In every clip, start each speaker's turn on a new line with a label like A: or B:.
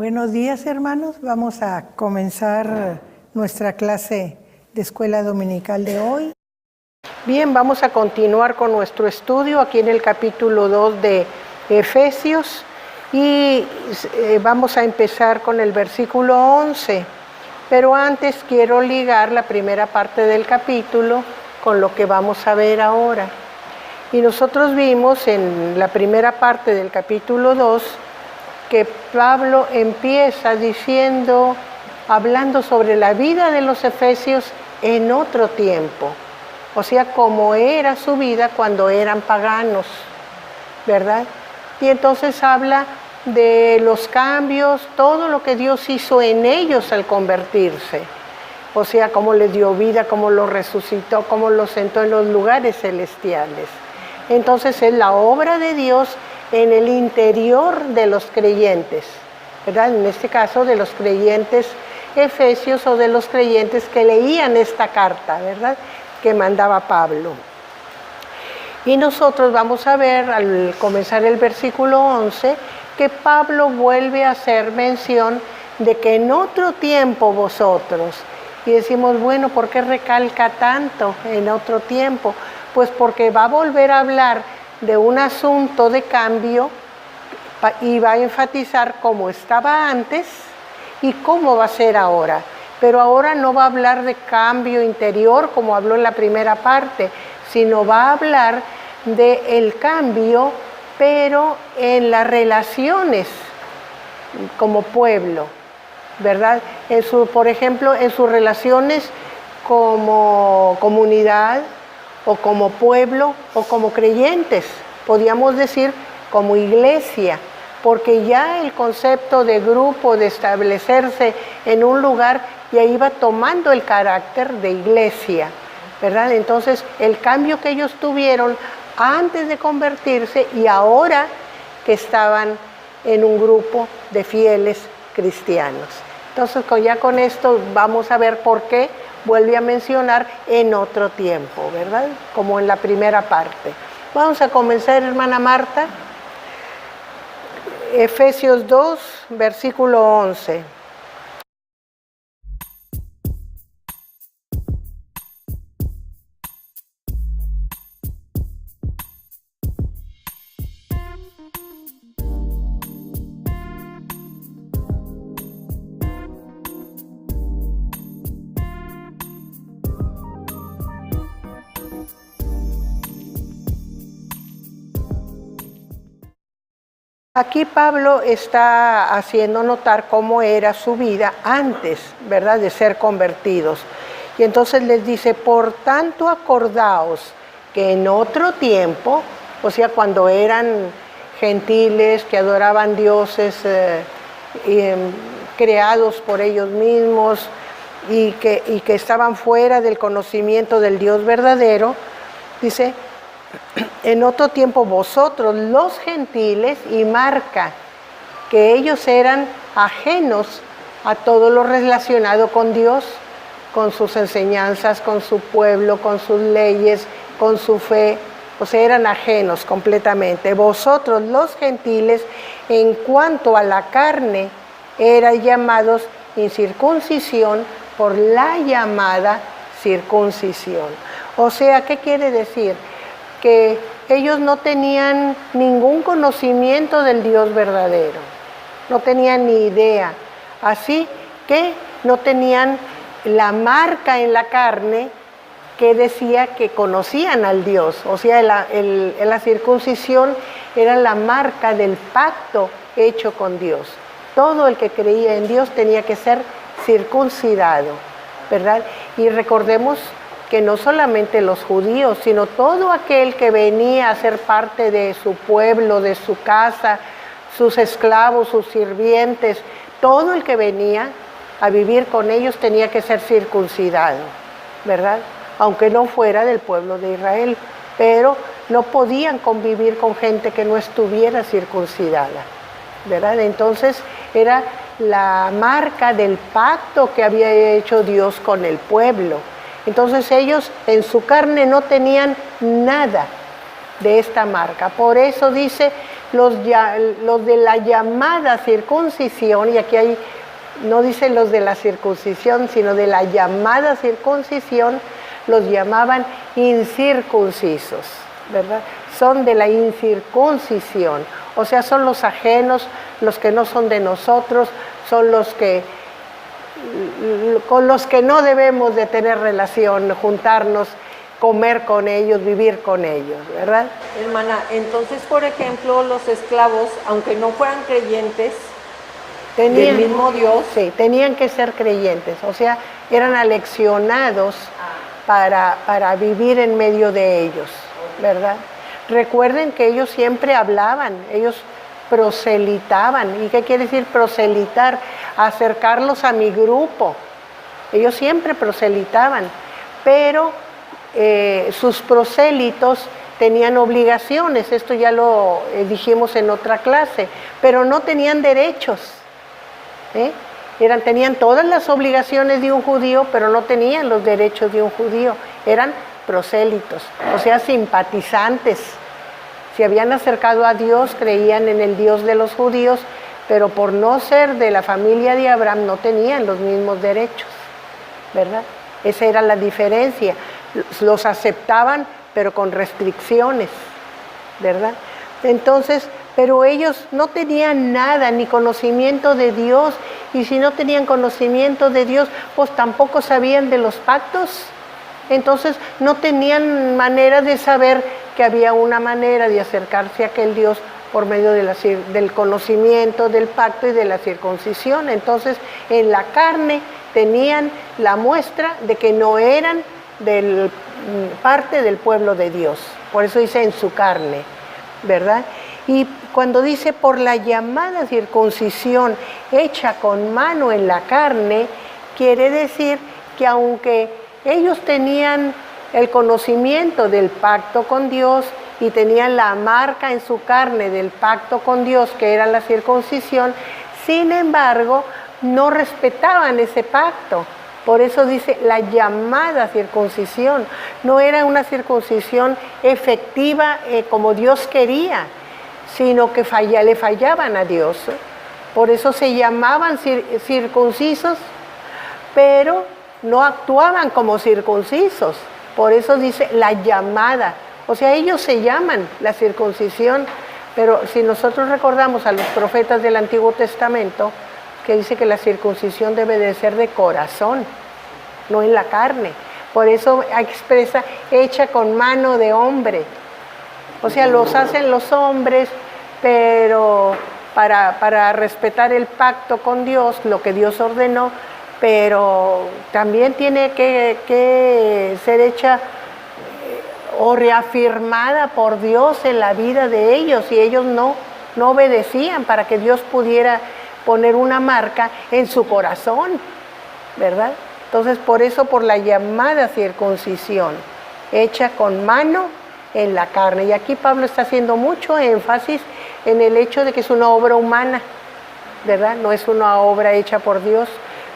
A: Buenos días, hermanos. Vamos a comenzar nuestra clase de escuela dominical de hoy. Bien, vamos a continuar con nuestro estudio aquí en el capítulo 2 de Efesios y vamos a empezar con el versículo 11. Pero antes quiero ligar la primera parte del capítulo con lo que vamos a ver ahora. Y nosotros vimos en la primera parte del capítulo 2 que Pablo empieza hablando sobre la vida de los efesios en otro tiempo, o sea, cómo era su vida cuando eran paganos, ¿verdad? Y entonces habla de los cambios, todo lo que Dios hizo en ellos al convertirse, o sea, cómo les dio vida, cómo los resucitó, cómo los sentó en los lugares celestiales. Entonces es la obra de Dios en el interior de los creyentes, ¿verdad? En este caso de los creyentes efesios o de los creyentes que leían esta carta, ¿verdad?, que mandaba Pablo. Y nosotros vamos a ver al comenzar el versículo 11 que Pablo vuelve a hacer mención de que en otro tiempo vosotros, y decimos, bueno, ¿por qué recalca tanto en otro tiempo? Pues porque va a volver a hablar de un asunto de cambio y va a enfatizar cómo estaba antes y cómo va a ser ahora. Pero ahora no va a hablar de cambio interior como habló en la primera parte, sino va a hablar del cambio, pero en las relaciones como pueblo, ¿verdad? Por ejemplo, en sus relaciones como comunidad, o como pueblo, o como creyentes, podríamos decir como iglesia, porque ya el concepto de grupo, de establecerse en un lugar, ya iba tomando el carácter de iglesia, ¿verdad? Entonces, el cambio que ellos tuvieron antes de convertirse y ahora que estaban en un grupo de fieles cristianos. Entonces, ya con esto vamos a ver por qué vuelve a mencionar en otro tiempo, ¿verdad? Como en la primera parte. Vamos a comenzar, hermana Marta. Efesios 2, versículo 11. Aquí Pablo está haciendo notar cómo era su vida antes, ¿verdad?, de ser convertidos. Y entonces les dice, por tanto acordaos que en otro tiempo, o sea, cuando eran gentiles que adoraban dioses creados por ellos mismos y que estaban fuera del conocimiento del Dios verdadero, dice, en otro tiempo vosotros los gentiles, y marca que ellos eran ajenos a todo lo relacionado con Dios, con sus enseñanzas, con su pueblo, con sus leyes, con su fe, o sea, eran ajenos completamente. Vosotros los gentiles, en cuanto a la carne, eran llamados incircuncisión por la llamada circuncisión. O sea, ¿qué quiere decir? Que ellos no tenían ningún conocimiento del Dios verdadero, no tenían ni idea, así que no tenían la marca en la carne que decía que conocían al Dios, o sea, la circuncisión era la marca del pacto hecho con Dios. Todo el que creía en Dios tenía que ser circuncidado, ¿verdad? Y recordemos que no solamente los judíos, sino todo aquel que venía a ser parte de su pueblo, de su casa, sus esclavos, sus sirvientes, todo el que venía a vivir con ellos tenía que ser circuncidado, ¿verdad? Aunque no fuera del pueblo de Israel, pero no podían convivir con gente que no estuviera circuncidada, ¿verdad? Entonces era la marca del pacto que había hecho Dios con el pueblo. Entonces ellos en su carne no tenían nada de esta marca. Por eso dice los de la llamada circuncisión, y aquí no dice los de la circuncisión, sino de la llamada circuncisión, los llamaban incircuncisos, ¿verdad? Son de la incircuncisión, o sea, son los ajenos, los que no son de nosotros, son los que con los que no debemos de tener relación, juntarnos, comer con ellos, vivir con ellos, ¿verdad?
B: Hermana, entonces, por ejemplo, los esclavos, aunque no fueran creyentes del mismo Dios,
A: sí, tenían que ser creyentes, o sea, eran aleccionados para vivir en medio de ellos, ¿verdad? Recuerden que ellos siempre hablaban, ellos proselitaban. ¿Y qué quiere decir proselitar? Acercarlos a mi grupo. Ellos siempre proselitaban, pero sus prosélitos tenían obligaciones, esto ya lo dijimos en otra clase, pero no tenían derechos. Tenían todas las obligaciones de un judío, pero no tenían los derechos de un judío. Eran prosélitos, o sea, simpatizantes. Se habían acercado a Dios, creían en el Dios de los judíos, pero por no ser de la familia de Abraham no tenían los mismos derechos, ¿verdad? Esa era la diferencia. Los aceptaban, pero con restricciones, ¿verdad? Entonces, pero ellos no tenían nada, ni conocimiento de Dios, y si no tenían conocimiento de Dios, pues tampoco sabían de los pactos. Entonces no tenían manera de saber que había una manera de acercarse a aquel Dios por medio del conocimiento del pacto y de la circuncisión. Entonces en la carne tenían la muestra de que no eran parte del pueblo de Dios. Por eso dice en su carne, ¿verdad? Y cuando dice por la llamada circuncisión hecha con mano en la carne, quiere decir que aunque ellos tenían el conocimiento del pacto con Dios y tenían la marca en su carne del pacto con Dios, que era la circuncisión, sin embargo, no respetaban ese pacto. Por eso dice la llamada circuncisión. No era una circuncisión efectiva como Dios quería, sino que le fallaban a Dios. Por eso se llamaban circuncisos, pero no actuaban como circuncisos. Por eso dice la llamada. O sea, ellos se llaman la circuncisión, pero si nosotros recordamos a los profetas del Antiguo Testamento, que dice que la circuncisión debe de ser de corazón, no en la carne. Por eso expresa hecha con mano de hombre. O sea, los hacen los hombres, pero para respetar el pacto con Dios, lo que Dios ordenó, pero también tiene que ser hecha o reafirmada por Dios en la vida de ellos, y ellos no obedecían para que Dios pudiera poner una marca en su corazón, ¿verdad? Entonces, por eso, por la llamada circuncisión, hecha con mano en la carne. Y aquí Pablo está haciendo mucho énfasis en el hecho de que es una obra humana, ¿verdad? No es una obra hecha por Dios,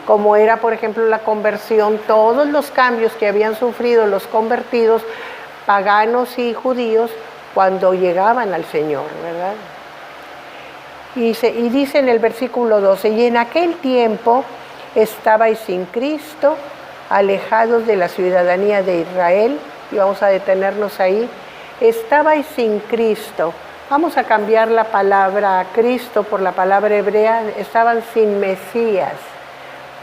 A: como era, por ejemplo, la conversión, todos los cambios que habían sufrido los convertidos, paganos y judíos, cuando llegaban al Señor, ¿verdad? Y dice en el versículo 12, y en aquel tiempo estabais sin Cristo, alejados de la ciudadanía de Israel, y vamos a detenernos ahí, estabais sin Cristo. Vamos a cambiar la palabra Cristo por la palabra hebrea, estaban sin Mesías.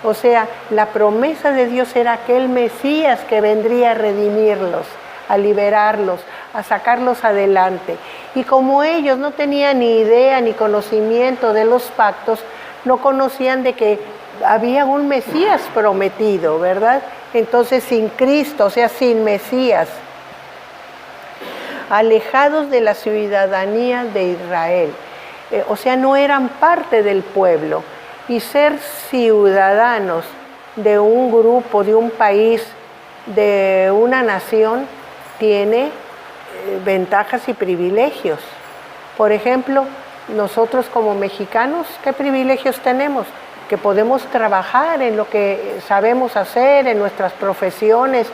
A: O sea, la promesa de Dios era aquel Mesías que vendría a redimirlos, a liberarlos, a sacarlos adelante. Y como ellos no tenían ni idea ni conocimiento de los pactos, no conocían de que había un Mesías prometido, ¿verdad? Entonces sin Cristo, o sea, sin Mesías, alejados de la ciudadanía de Israel, o sea, no eran parte del pueblo. Y ser ciudadanos de un grupo, de un país, de una nación, tiene ventajas y privilegios. Por ejemplo, nosotros como mexicanos, ¿qué privilegios tenemos? Que podemos trabajar en lo que sabemos hacer, en nuestras profesiones,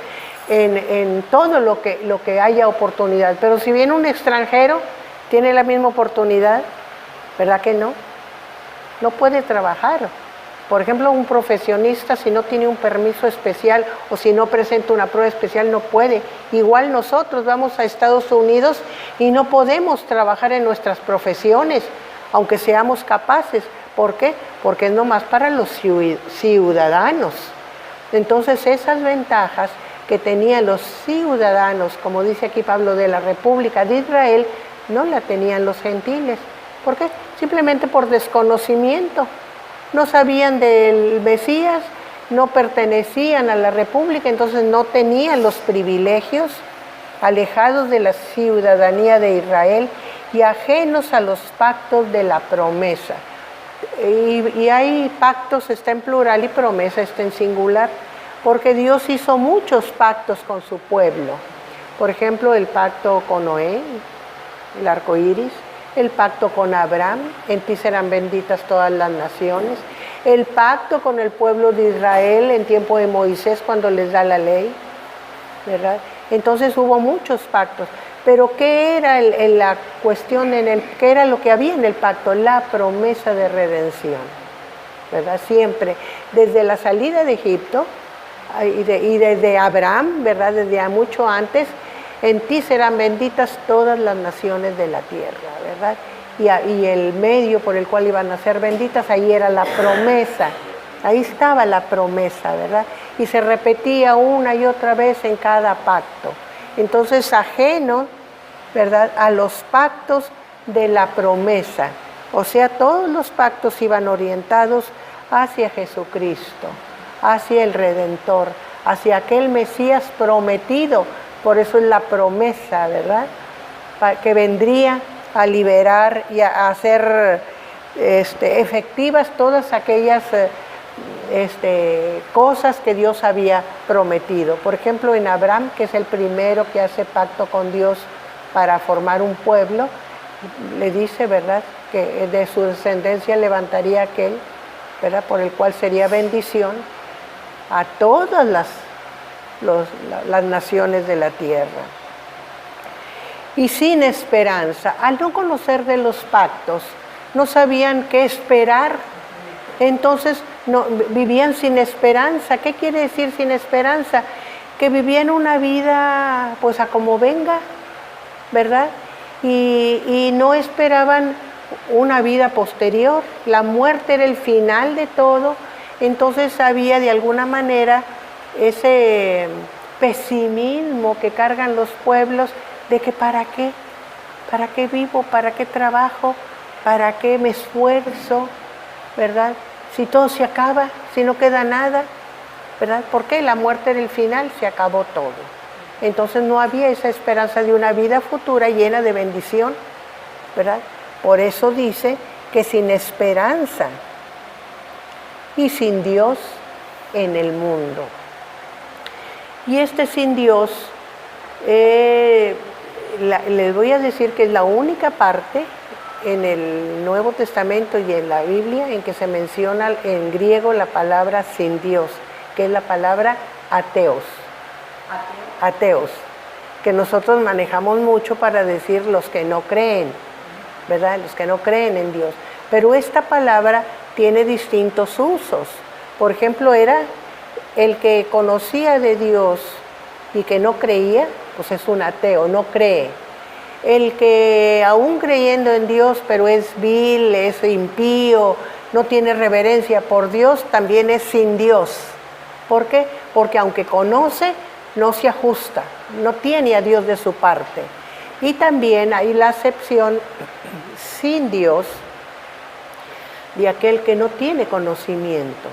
A: en todo lo que haya oportunidad. Pero si viene un extranjero, ¿Tiene la misma oportunidad? ¿Verdad que no? No puede trabajar. Por ejemplo, un profesionista, si no tiene un permiso especial o si no presenta una prueba especial, no puede. Igual nosotros vamos a Estados Unidos y no podemos trabajar en nuestras profesiones, aunque seamos capaces. ¿Por qué? Porque es nomás para los ciudadanos. Entonces, esas ventajas que tenían los ciudadanos, como dice aquí Pablo, de la República de Israel, no la tenían los gentiles. ¿Por qué? Simplemente por desconocimiento. No sabían del Mesías, no pertenecían a la República, entonces no tenían los privilegios, alejados de la ciudadanía de Israel y ajenos a los pactos de la promesa. Y hay pactos, está en plural, y promesa está en singular, porque Dios hizo muchos pactos con su pueblo. Por ejemplo, el pacto con Noé, el arco iris, el pacto con Abraham, en ti serán benditas todas las naciones, el pacto con el pueblo de Israel en tiempo de Moisés cuando les da la ley, ¿verdad? Entonces hubo muchos pactos, pero ¿qué era la cuestión, qué era lo que había en el pacto? La promesa de redención, ¿verdad? Siempre, desde la salida de Egipto y desde Abraham, ¿verdad? Desde mucho antes, en ti serán benditas todas las naciones de la tierra, ¿verdad? Y el medio por el cual iban a ser benditas, ahí era la promesa, ahí estaba la promesa, ¿verdad? Y se repetía una y otra vez en cada pacto. Entonces, ajeno, ¿verdad?, a los pactos de la promesa. O sea, todos los pactos iban orientados hacia Jesucristo, hacia el Redentor, hacia aquel Mesías prometido. Por eso es la promesa, ¿verdad?, que vendría a liberar y a hacer efectivas todas aquellas cosas que Dios había prometido. Por ejemplo, en Abraham, que es el primero que hace pacto con Dios para formar un pueblo, le dice, ¿verdad?, que de su descendencia levantaría aquel, ¿verdad?, por el cual sería bendición a todas las naciones de la tierra. Y sin esperanza, al no conocer de los pactos, no sabían qué esperar, entonces vivían sin esperanza. ¿Qué quiere decir sin esperanza? Que vivían una vida pues a como venga, ¿verdad? Y no esperaban una vida posterior. La muerte era el final de todo, entonces había de alguna manera ese pesimismo que cargan los pueblos de que ¿para qué vivo? ¿Para qué trabajo? ¿Para qué me esfuerzo? ¿Verdad? Si todo se acaba, si no queda nada, ¿verdad? ¿Por qué? La muerte era el final, se acabó todo. Entonces no había esa esperanza de una vida futura llena de bendición, ¿verdad? Por eso dice que sin esperanza y sin Dios en el mundo. Y sin Dios, les voy a decir que es la única parte en el Nuevo Testamento y en la Biblia en que se menciona en griego la palabra sin Dios, que es la palabra ateos. Ateos, que nosotros manejamos mucho para decir los que no creen, ¿verdad? Los que no creen en Dios. Pero esta palabra tiene distintos usos. Por ejemplo, era el que conocía de Dios y que no creía, pues es un ateo, no cree. El que aún creyendo en Dios, pero es vil, es impío, no tiene reverencia por Dios, también es sin Dios. ¿Por qué? Porque aunque conoce, no se ajusta, no tiene a Dios de su parte. Y también hay la acepción sin Dios de aquel que no tiene conocimiento,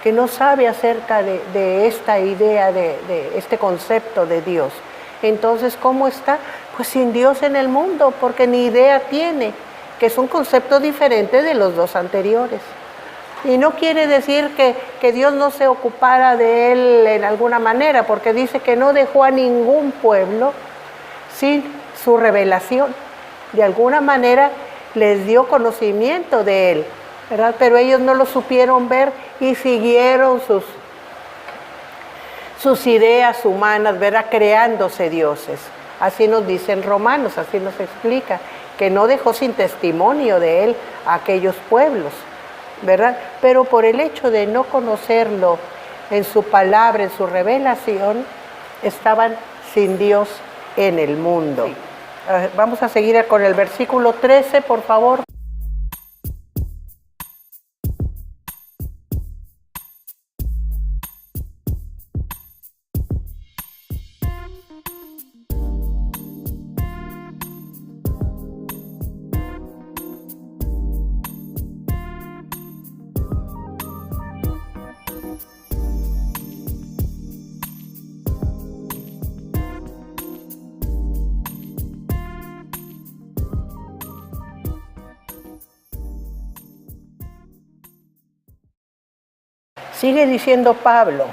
A: que no sabe acerca de esta idea, de este concepto de Dios. Entonces, ¿cómo está? Pues sin Dios en el mundo, porque ni idea tiene, que es un concepto diferente de los dos anteriores. Y no quiere decir que Dios no se ocupara de él en alguna manera, porque dice que no dejó a ningún pueblo sin su revelación. De alguna manera les dio conocimiento de él, ¿verdad? Pero ellos no lo supieron ver y siguieron sus ideas humanas, ¿verdad?, creándose dioses. Así nos dicen Romanos, así nos explica, que no dejó sin testimonio de él a aquellos pueblos, ¿verdad? Pero por el hecho de no conocerlo en su palabra, en su revelación, estaban sin Dios en el mundo. Sí. Vamos a seguir con el versículo 13, por favor. Sigue diciendo Pablo,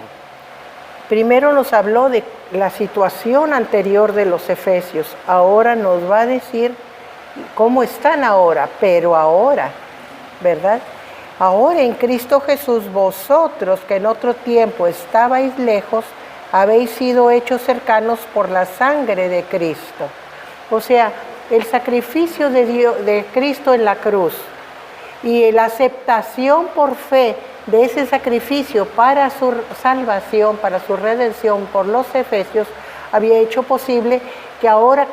A: primero nos habló de la situación anterior de los efesios, ahora nos va a decir cómo están ahora, pero ahora, ¿verdad? Ahora en Cristo Jesús, vosotros que en otro tiempo estabais lejos, habéis sido hechos cercanos por la sangre de Cristo. O sea, el sacrificio de Cristo en la cruz y la aceptación por fe de ese sacrificio para su salvación, para su redención por los efesios, había hecho posible que ahora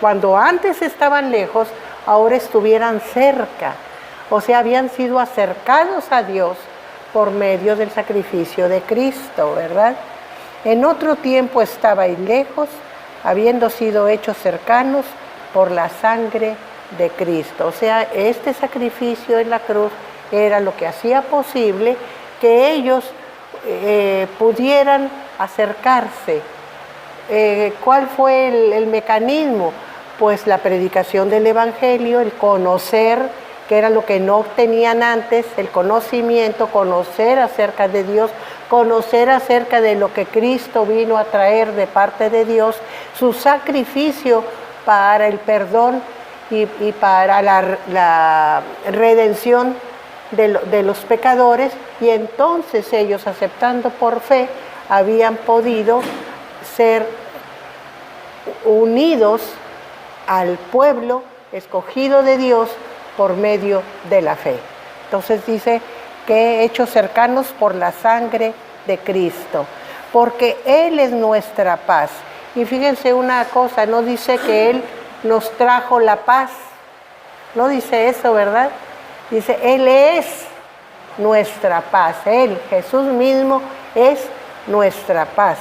A: cuando antes estaban lejos, ahora estuvieran cerca. O sea, habían sido acercados a Dios por medio del sacrificio de Cristo, ¿verdad? En otro tiempo estabais lejos, habiendo sido hechos cercanos por la sangre de Cristo. O sea, este sacrificio en la cruz era lo que hacía posible que ellos pudieran acercarse. ¿Cuál fue el mecanismo? Pues la predicación del Evangelio, el conocer, que era lo que no tenían antes, el conocimiento, conocer acerca de Dios, conocer acerca de lo que Cristo vino a traer de parte de Dios, su sacrificio para el perdón y para la redención de los pecadores, y entonces ellos, aceptando por fe, habían podido ser unidos al pueblo escogido de Dios por medio de la fe. Entonces dice que hechos cercanos por la sangre de Cristo, porque Él es nuestra paz. Y fíjense una cosa, no dice que Él nos trajo la paz, no dice eso, ¿verdad? Dice, Él es nuestra paz. Él, Jesús mismo, es nuestra paz.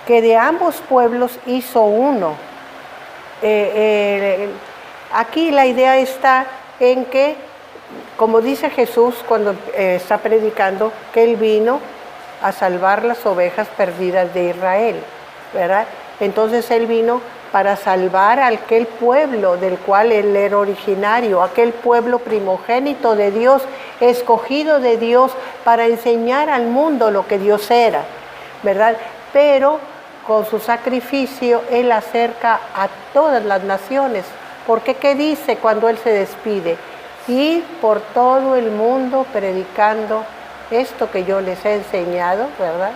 A: Que de ambos pueblos hizo uno. Aquí la idea está en que, como dice Jesús cuando está predicando, que Él vino a salvar las ovejas perdidas de Israel, ¿verdad? Entonces Él vino para salvar a aquel pueblo del cual Él era originario, aquel pueblo primogénito de Dios, escogido de Dios para enseñar al mundo lo que Dios era, ¿verdad? Pero con su sacrificio Él acerca a todas las naciones, porque ¿qué dice cuando Él se despide? Ir por todo el mundo predicando esto que yo les he enseñado, ¿verdad?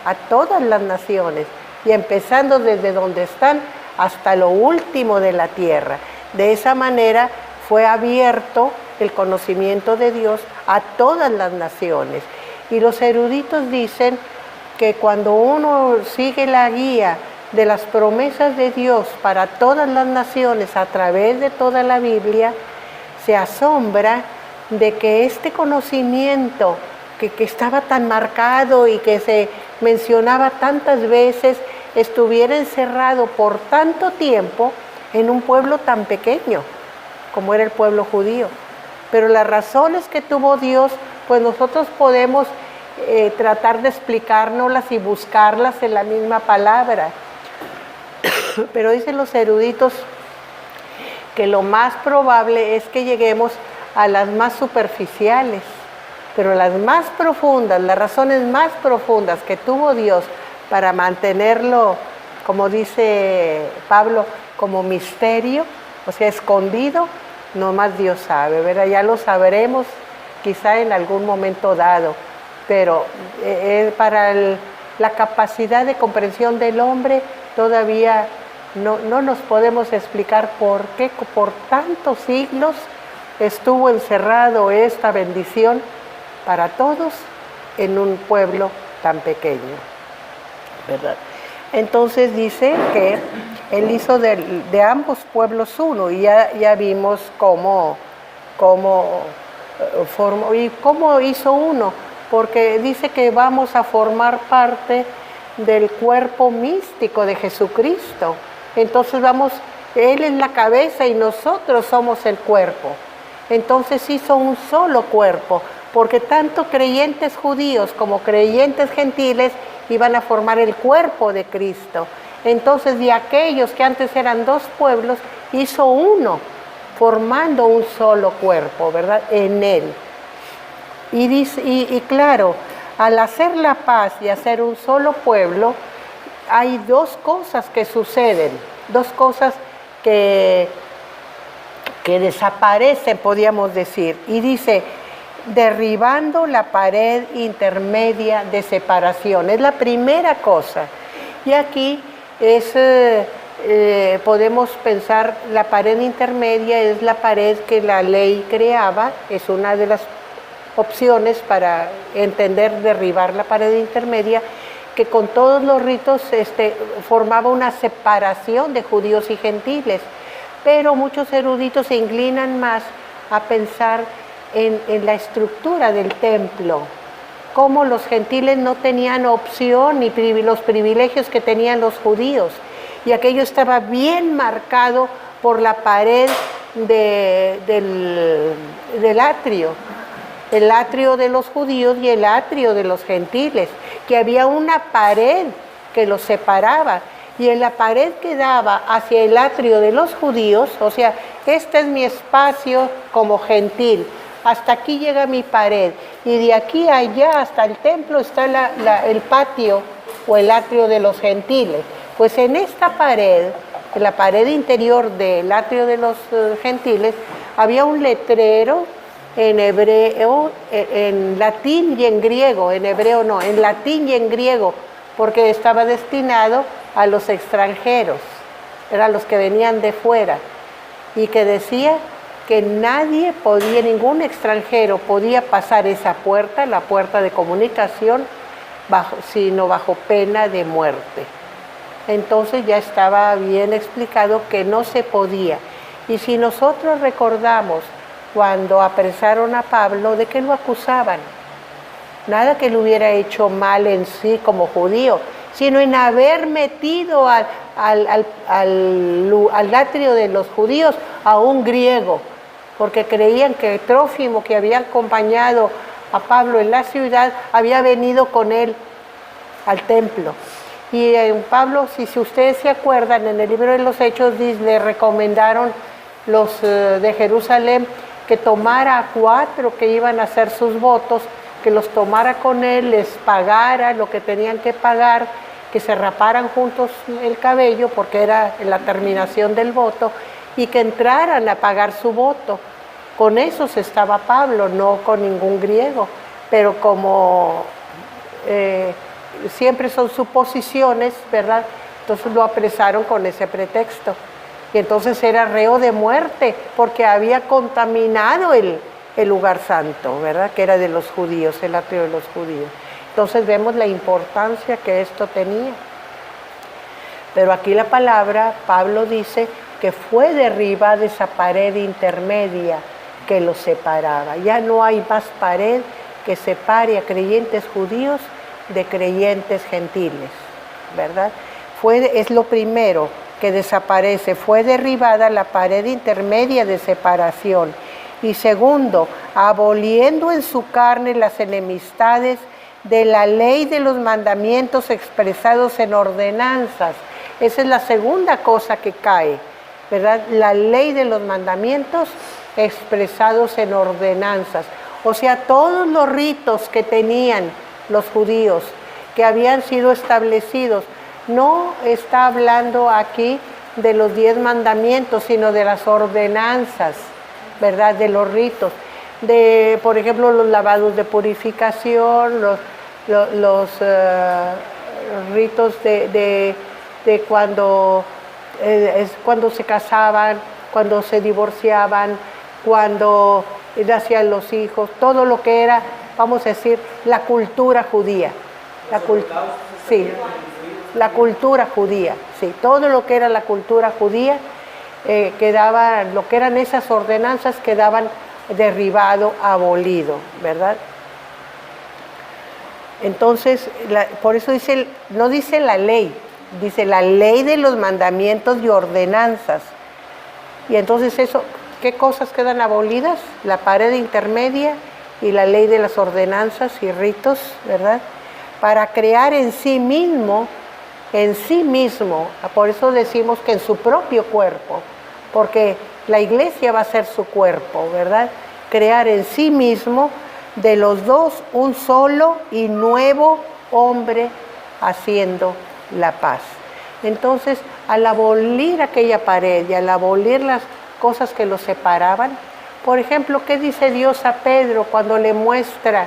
A: A todas las naciones, y empezando desde donde están hasta lo último de la tierra. De esa manera fue abierto el conocimiento de Dios a todas las naciones. Y los eruditos dicen que cuando uno sigue la guía de las promesas de Dios para todas las naciones a través de toda la Biblia, se asombra de que este conocimiento que estaba tan marcado y que se mencionaba tantas veces, estuviera encerrado por tanto tiempo en un pueblo tan pequeño como era el pueblo judío. Pero las razones que tuvo Dios, pues nosotros podemos tratar de explicárnoslas y buscarlas en la misma palabra. Pero dicen los eruditos que lo más probable es que lleguemos a las más superficiales, pero las más profundas, las razones más profundas que tuvo Dios para mantenerlo, como dice Pablo, como misterio, o sea, escondido, nomás Dios sabe, ¿verdad? Ya lo sabremos quizá en algún momento dado, pero para la capacidad de comprensión del hombre todavía no nos podemos explicar por qué por tantos siglos estuvo encerrado esta bendición para todos en un pueblo tan pequeño, ¿verdad? Entonces dice que Él hizo de ambos pueblos uno, y ya vimos cómo formó y cómo hizo uno, porque dice que vamos a formar parte del cuerpo místico de Jesucristo. Entonces Él es la cabeza y nosotros somos el cuerpo. Entonces hizo un solo cuerpo, porque tanto creyentes judíos como creyentes gentiles iban a formar el cuerpo de Cristo. Entonces, de aquellos que antes eran dos pueblos, hizo uno, formando un solo cuerpo, ¿verdad? En Él. Y claro, al hacer la paz y hacer un solo pueblo, hay dos cosas que suceden, dos cosas que desaparecen, podríamos decir. Y dice, derribando la pared intermedia de separación. Es la primera cosa. Y aquí podemos pensar, la pared intermedia es la pared que la ley creaba, es una de las opciones para entender derribar la pared intermedia, que con todos los ritos formaba una separación de judíos y gentiles. Pero muchos eruditos se inclinan más a pensar en la estructura del templo, cómo los gentiles no tenían opción ni los privilegios que tenían los judíos, y aquello estaba bien marcado por la pared del atrio, el atrio de los judíos y el atrio de los gentiles, que había una pared que los separaba, y en la pared que daba hacia el atrio de los judíos, o sea, este es mi espacio como gentil, hasta aquí llega mi pared, y de aquí a allá hasta el templo está el patio o el atrio de los gentiles. Pues en esta pared, en la pared interior del atrio de los gentiles, había un letrero en hebreo, en latín y en griego, en hebreo no, en latín y en griego, porque estaba destinado a los extranjeros, eran los que venían de fuera, y que decía que nadie podía, ningún extranjero podía pasar esa puerta, la puerta de comunicación, sino bajo pena de muerte. Entonces ya estaba bien explicado que no se podía. Y si nosotros recordamos cuando apresaron a Pablo, ¿de qué lo acusaban? Nada que lo hubiera hecho mal en sí como judío, sino en haber metido al atrio de los judíos a un griego, porque creían que Trófimo, que había acompañado a Pablo en la ciudad, había venido con él al templo. Y Pablo, si ustedes se acuerdan, en el libro de los Hechos le recomendaron los de Jerusalén que tomara a 4 que iban a hacer sus votos, que los tomara con él, les pagara lo que tenían que pagar, que se raparan juntos el cabello, porque era la terminación del voto, y que entraran a pagar su voto. Con esos estaba Pablo, no con ningún griego, pero como siempre son suposiciones, ¿verdad? Entonces lo apresaron con ese pretexto. Y entonces era reo de muerte, porque había contaminado el lugar santo, ¿verdad? Que era de los judíos, el atrio de los judíos. Entonces vemos la importancia que esto tenía. Pero aquí la palabra, Pablo dice que fue derribada esa pared intermedia que los separaba. Ya no hay más pared que separe a creyentes judíos de creyentes gentiles, ¿verdad? Es lo primero que desaparece, fue derribada la pared intermedia de separación. Y segundo, aboliendo en su carne las enemistades de la ley de los mandamientos expresados en ordenanzas. Esa es la segunda cosa que cae, ¿verdad? La ley de los mandamientos expresados en ordenanzas. O sea, todos los ritos que tenían los judíos, que habían sido establecidos, no está hablando aquí de los 10 mandamientos, sino de las ordenanzas, ¿verdad? De los ritos, por ejemplo, los lavados de purificación, ritos de cuando, cuando se casaban, cuando se divorciaban, cuando nacían los hijos, todo lo que era, vamos a decir, la cultura judía. Sí, la cultura judía, sí, todo lo que era la cultura judía, quedaba, lo que eran esas ordenanzas quedaban derribado, abolido, ¿verdad? Entonces, por eso dice, no dice la ley, dice la ley de los mandamientos y ordenanzas. Y entonces eso, ¿qué cosas quedan abolidas? La pared intermedia y la ley de las ordenanzas y ritos, ¿verdad? Para crear en sí mismo, por eso decimos que en su propio cuerpo, porque la iglesia va a ser su cuerpo, ¿verdad? Crear en sí mismo de los dos un solo y nuevo hombre haciendo la paz. Entonces, al abolir aquella pared y al abolir las cosas que los separaban, por ejemplo, ¿qué dice Dios a Pedro cuando le muestra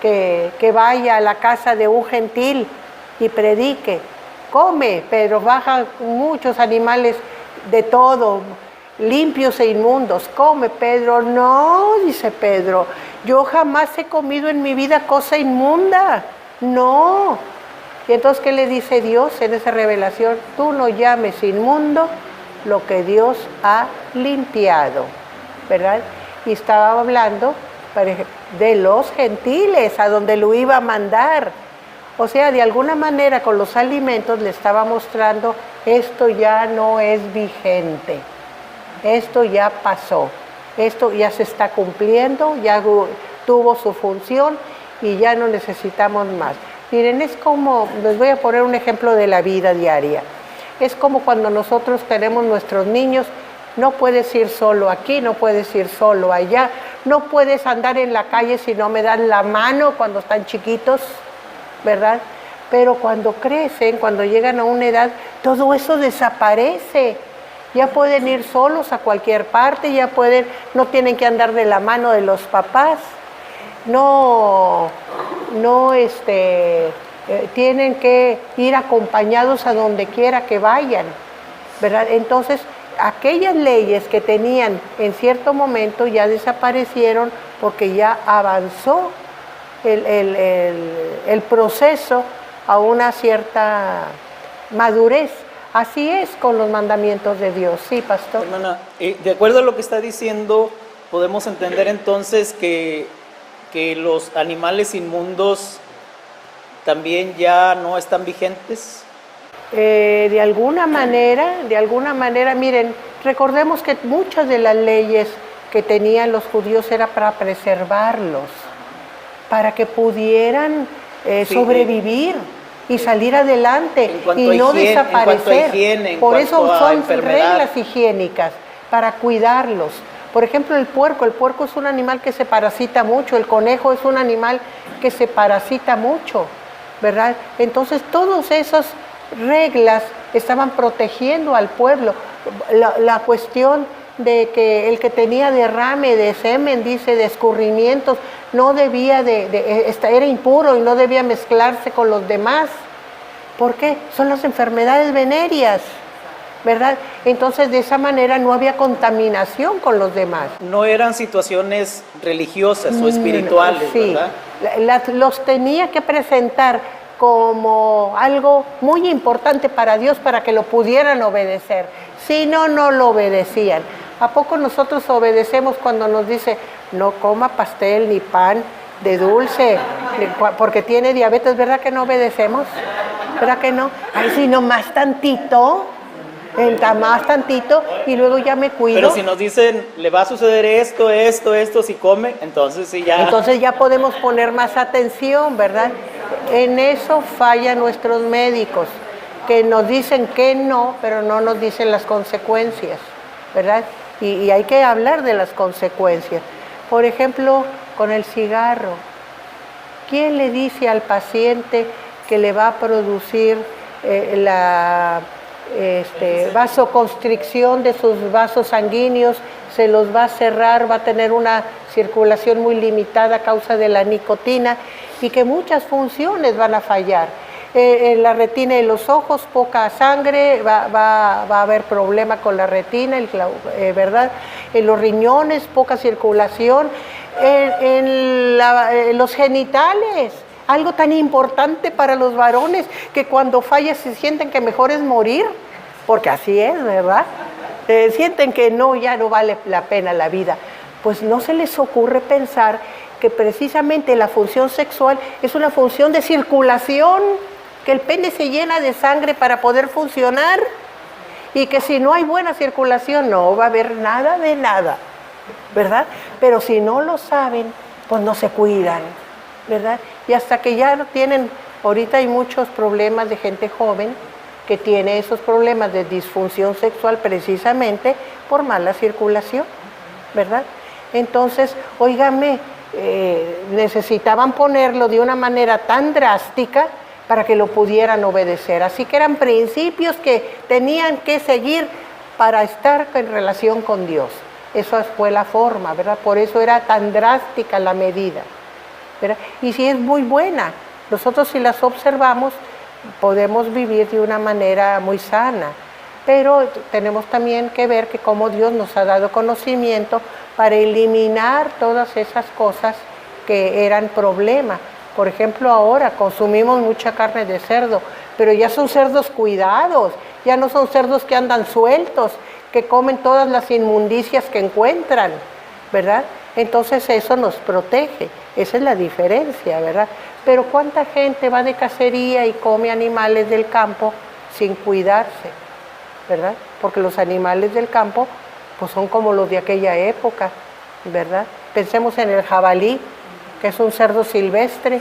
A: que vaya a la casa de un gentil y predique? Come, Pedro, bajan muchos animales de todo, limpios e inmundos. Come, Pedro. No, dice Pedro, yo jamás he comido en mi vida cosa inmunda. No. Y entonces, ¿qué le dice Dios en esa revelación? Tú no llames inmundo lo que Dios ha limpiado, ¿verdad? Y estaba hablando de los gentiles, a donde lo iba a mandar. O sea, de alguna manera con los alimentos le estaba mostrando, esto ya no es vigente, esto ya pasó, esto ya se está cumpliendo, ya tuvo su función y ya no necesitamos más. Miren, es como, les voy a poner un ejemplo de la vida diaria. Es como cuando nosotros tenemos nuestros niños, no puedes ir solo aquí, no puedes ir solo allá, no puedes andar en la calle si no me dan la mano cuando están chiquitos, ¿verdad? Pero cuando crecen, cuando llegan a una edad, todo eso desaparece. Ya pueden ir solos a cualquier parte, ya pueden, no tienen que andar de la mano de los papás, tienen que ir acompañados a donde quiera que vayan, ¿verdad? Entonces, aquellas leyes que tenían en cierto momento ya desaparecieron porque ya avanzó el proceso a una cierta madurez. Así es con los mandamientos de Dios. Sí, pastor.
C: Hermana, de acuerdo a lo que está diciendo, podemos entender entonces que los animales inmundos también ya no están vigentes.
A: De alguna manera, miren, recordemos que muchas de las leyes que tenían los judíos era para preservarlos, para que pudieran sobrevivir y salir adelante y no desaparecer. Por eso son reglas higiénicas, para cuidarlos. Por ejemplo, el puerco es un animal que se parasita mucho, el conejo es un animal que se parasita mucho, ¿verdad? Entonces, todas esas reglas estaban protegiendo al pueblo. La cuestión de que el que tenía derrame de semen, dice, de escurrimientos, no debía era impuro y no debía mezclarse con los demás. ¿Por qué? Son las enfermedades venéreas, ¿verdad? Entonces, de esa manera no había contaminación con los demás.
C: No eran situaciones religiosas o espirituales,
A: sí, ¿verdad? Los tenía que presentar como algo muy importante para Dios para que lo pudieran obedecer. Si no, no lo obedecían. ¿A poco nosotros obedecemos cuando nos dice no coma pastel ni pan de dulce porque tiene diabetes? ¿Verdad que no obedecemos? ¿Verdad que no? Ay, si no, más tantito, más tantito y luego ya me cuido.
C: Pero si nos dicen, le va a suceder esto, si come, entonces sí ya.
A: Entonces ya podemos poner más atención, ¿verdad? En eso fallan nuestros médicos, que nos dicen que no, pero no nos dicen las consecuencias, ¿verdad? Y hay que hablar de las consecuencias. Por ejemplo, con el cigarro. ¿Quién le dice al paciente que le va a producir vasoconstricción de sus vasos sanguíneos, se los va a cerrar, va a tener una circulación muy limitada a causa de la nicotina y que muchas funciones van a fallar? En la retina de los ojos, poca sangre, va a haber problema con la retina, ¿verdad? En los riñones, poca circulación. En los genitales, algo tan importante para los varones, que cuando falla se sienten que mejor es morir, porque así es, ¿verdad? Sienten que no, ya no vale la pena la vida. Pues no se les ocurre pensar que precisamente la función sexual es una función de circulación, que el pene se llena de sangre para poder funcionar, y que si no hay buena circulación no va a haber nada de nada, ¿verdad? Pero si no lo saben, pues no se cuidan, ¿verdad? Y hasta que ya no tienen, ahorita hay muchos problemas de gente joven que tiene esos problemas de disfunción sexual precisamente por mala circulación, ¿verdad? Entonces, óigame, necesitaban ponerlo de una manera tan drástica para que lo pudieran obedecer. Así que eran principios que tenían que seguir para estar en relación con Dios. Esa fue la forma, ¿verdad? Por eso era tan drástica la medida, ¿verdad? Y sí es muy buena. Nosotros, si las observamos, podemos vivir de una manera muy sana. Pero tenemos también que ver que cómo Dios nos ha dado conocimiento para eliminar todas esas cosas que eran problema. Por ejemplo, ahora consumimos mucha carne de cerdo, pero ya son cerdos cuidados, ya no son cerdos que andan sueltos, que comen todas las inmundicias que encuentran, ¿verdad? Entonces eso nos protege, esa es la diferencia, ¿verdad? Pero ¿cuánta gente va de cacería y come animales del campo sin cuidarse, ¿verdad? Porque los animales del campo pues son como los de aquella época, ¿verdad? Pensemos en el jabalí, que es un cerdo silvestre,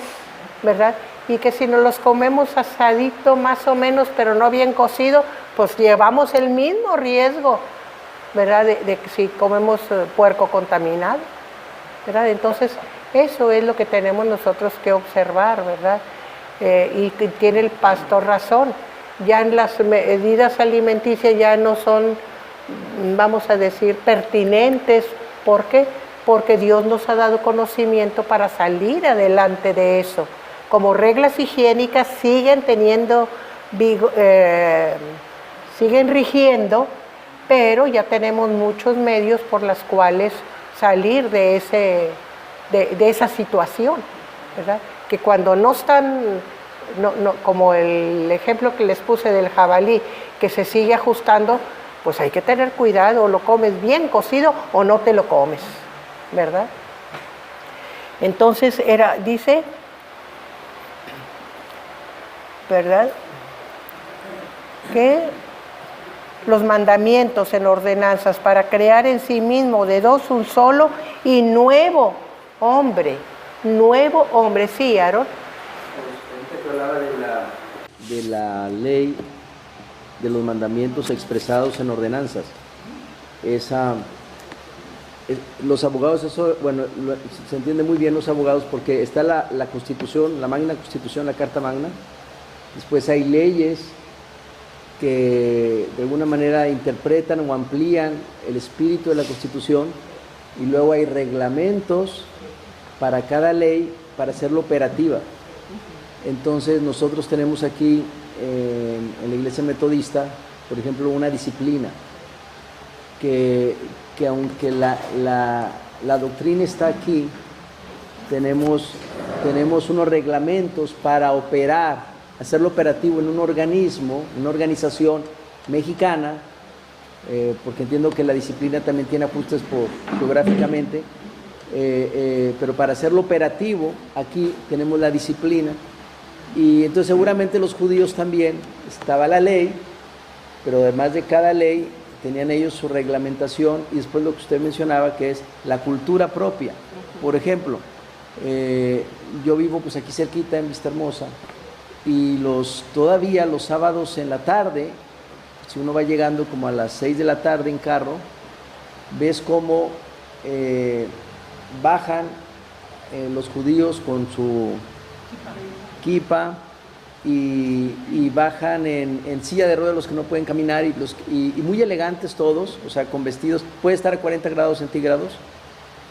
A: ¿verdad? Y que si nos los comemos asadito más o menos, pero no bien cocido, pues llevamos el mismo riesgo, ¿verdad? De si comemos puerco contaminado, ¿verdad? Entonces, eso es lo que tenemos nosotros que observar, ¿verdad? Y tiene el pastor razón. Ya en las medidas alimenticias ya no son, vamos a decir, pertinentes. ¿Por qué? Porque Dios nos ha dado conocimiento para salir adelante de eso. Como reglas higiénicas siguen siguen rigiendo, pero ya tenemos muchos medios por los cuales salir de esa situación, ¿verdad? Que cuando no están, como el ejemplo que les puse del jabalí, que se sigue ajustando, pues hay que tener cuidado, o lo comes bien cocido o no te lo comes, ¿verdad? Entonces dice, ¿verdad? Que los mandamientos en ordenanzas para crear en sí mismo de dos un solo y nuevo hombre, sí, Aaron.
D: Usted hablaba de la ley, de los mandamientos expresados en ordenanzas. Los abogados, eso, bueno, se entiende muy bien los abogados porque está la Constitución, la Magna Constitución, la Carta Magna. Después hay leyes que de alguna manera interpretan o amplían el espíritu de la Constitución, y luego hay reglamentos para cada ley para hacerlo operativa. Entonces nosotros tenemos aquí en la Iglesia Metodista, por ejemplo, una disciplina que aunque la doctrina está aquí, tenemos unos reglamentos para operar, hacerlo operativo en un organismo, una organización mexicana, porque entiendo que la disciplina también tiene ajustes geográficamente, pero para hacerlo operativo aquí tenemos la disciplina. Y entonces seguramente los judíos también, estaba la ley, pero además de cada ley tenían ellos su reglamentación, y después lo que usted mencionaba, que es la cultura propia. Por ejemplo, yo vivo pues aquí cerquita en Vistahermosa, y todavía los sábados en la tarde, si uno va llegando como a las 6 de la tarde en carro, ves cómo bajan los judíos con su kipa y bajan en silla de ruedas los que no pueden caminar, y muy elegantes todos, o sea, con vestidos, puede estar a 40 grados centígrados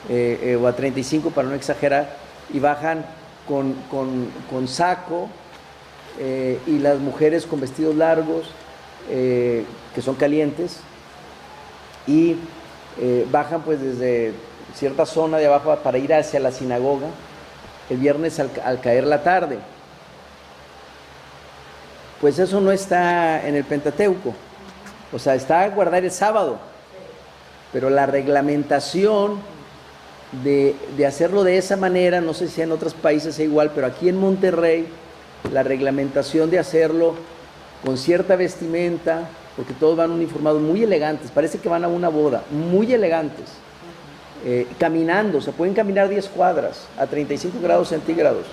D: o a 35 para no exagerar, y bajan con saco y las mujeres con vestidos largos, que son calientes, y bajan pues desde cierta zona de abajo para ir hacia la sinagoga el viernes al caer la tarde. Pues eso no está en el Pentateuco, o sea, está a guardar el sábado, pero la reglamentación de hacerlo de esa manera, no sé si en otros países es igual, pero aquí en Monterrey, la reglamentación de hacerlo con cierta vestimenta, porque todos van uniformados, muy elegantes, parece que van a una boda, muy elegantes, caminando, se pueden caminar 10 cuadras a 35 grados centígrados,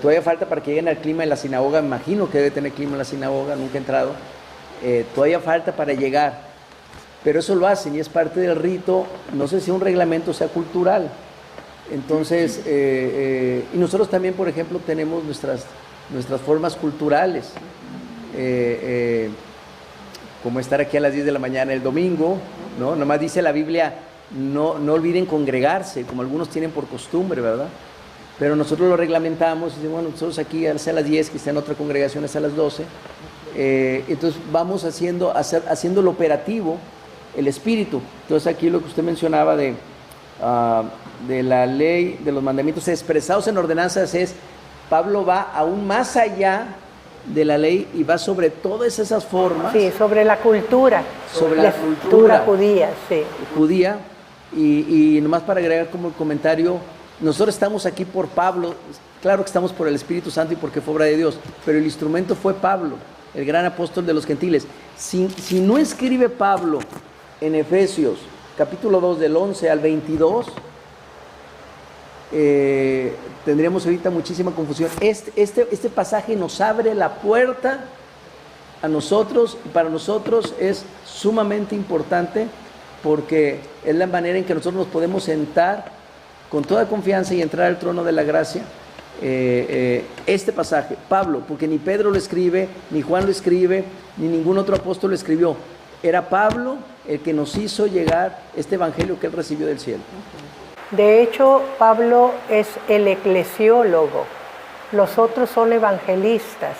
D: todavía falta para que lleguen al clima en la sinagoga, me imagino que debe tener clima en la sinagoga, nunca he entrado, todavía falta para llegar, pero eso lo hacen y es parte del rito, no sé si un reglamento sea cultural. Entonces, y nosotros también, por ejemplo, tenemos nuestras formas culturales, como estar aquí a las 10 de la mañana el domingo, ¿no? Nomás dice la Biblia, no olviden congregarse, como algunos tienen por costumbre, ¿verdad? Pero nosotros lo reglamentamos y decimos, bueno, nosotros aquí a las 10, que está en otra congregación es a las 12, entonces vamos haciendo lo operativo, el espíritu. Entonces aquí lo que usted mencionaba de la ley, de los mandamientos expresados en ordenanzas, Pablo va aún más allá de la ley y va sobre todas esas formas.
A: Sí, sobre la cultura.
D: Sobre la cultura
A: judía, sí.
D: Judía, y nomás para agregar como el comentario, nosotros estamos aquí por Pablo, claro que estamos por el Espíritu Santo y porque fue obra de Dios, pero el instrumento fue Pablo, el gran apóstol de los gentiles. Si no escribe Pablo en Efesios, capítulo 2, del 11 al 22, tendríamos ahorita muchísima confusión. Este pasaje nos abre la puerta a nosotros, y para nosotros es sumamente importante porque es la manera en que nosotros nos podemos sentar con toda confianza y entrar al trono de la gracia. Este pasaje, Pablo, porque ni Pedro lo escribe, ni Juan lo escribe, ni ningún otro apóstol lo escribió. Era Pablo el que nos hizo llegar este evangelio que él recibió del cielo.
A: De hecho, Pablo es el eclesiólogo, los otros son evangelistas,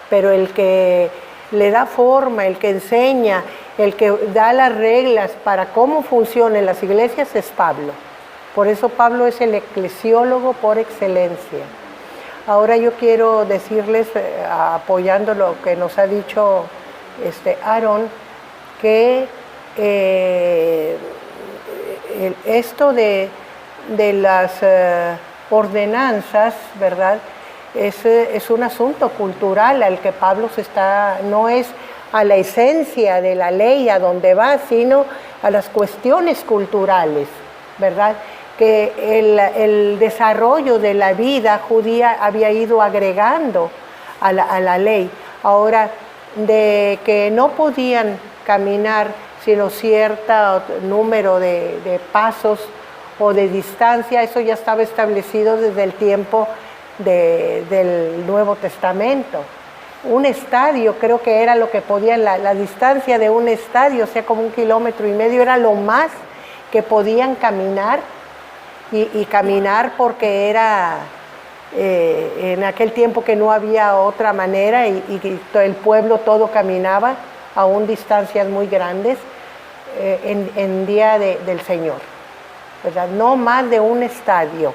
A: pero el que le da forma, el que enseña, el que da las reglas para cómo funcionan las iglesias es Pablo. Por eso Pablo es el eclesiólogo por excelencia. Ahora yo quiero decirles, apoyando lo que nos ha dicho Aaron, que esto de las ordenanzas, ¿verdad? Es un asunto cultural al que Pablo no es a la esencia de la ley a donde va, sino a las cuestiones culturales, ¿verdad? Que el desarrollo de la vida judía había ido agregando a la ley. Ahora, de que no podían caminar sino cierto número de pasos o de distancia, eso ya estaba establecido desde el tiempo del Nuevo Testamento. Un estadio, creo que era lo que podían, la distancia de un estadio, o sea, como 1,5 kilómetros, era lo más que podían caminar, y caminar porque era en aquel tiempo que no había otra manera, y el pueblo todo caminaba a distancias muy grandes en día del Señor, ¿verdad? No más de un estadio.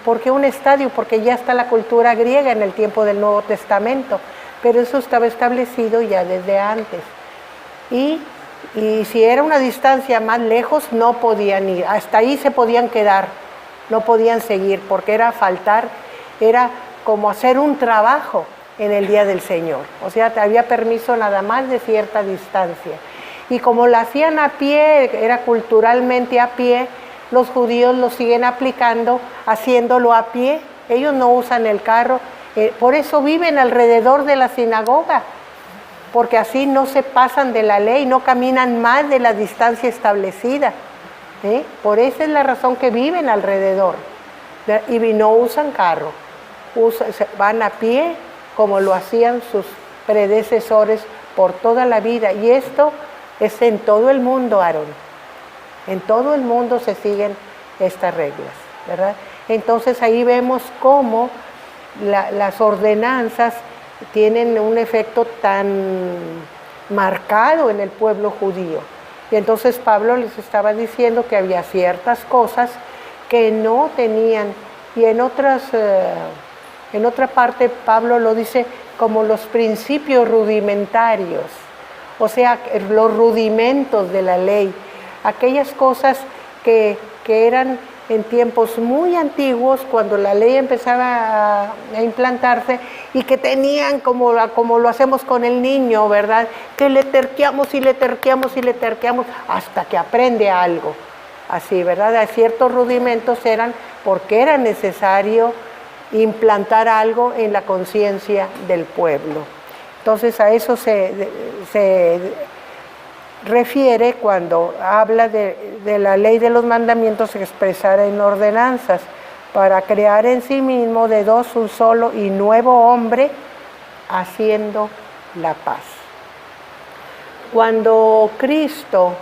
A: ¿Por qué un estadio? Porque ya está la cultura griega en el tiempo del Nuevo Testamento, pero eso estaba establecido ya desde antes. Y si era una distancia más lejos, no podían ir, hasta ahí se podían quedar, no podían seguir, porque era como hacer un trabajo en el día del Señor. O sea, había permiso nada más de cierta distancia. Y como lo hacían a pie, era culturalmente a pie, los judíos lo siguen aplicando, haciéndolo a pie. Ellos no usan el carro, por eso viven alrededor de la sinagoga, porque así no se pasan de la ley, no caminan más de la distancia establecida. Por esa es la razón que viven alrededor. Y no usan carro, van a pie como lo hacían sus predecesores por toda la vida. Y esto es en todo el mundo, Aaron. En todo el mundo se siguen estas reglas, ¿verdad? Entonces ahí vemos cómo las ordenanzas tienen un efecto tan marcado en el pueblo judío. Y entonces Pablo les estaba diciendo que había ciertas cosas que no tenían, y en otra parte Pablo lo dice como los principios rudimentarios, o sea, los rudimentos de la ley, aquellas cosas que eran en tiempos muy antiguos, cuando la ley empezaba a implantarse, y que tenían como lo hacemos con el niño, ¿verdad? Que le terqueamos y le terqueamos y le terqueamos hasta que aprende algo. Así, ¿verdad? Ciertos rudimentos eran porque era necesario implantar algo en la conciencia del pueblo. Entonces a eso se refiere cuando habla de la ley de los mandamientos expresada en ordenanzas, para crear en sí mismo de dos un solo y nuevo hombre, haciendo la paz. Cuando Cristo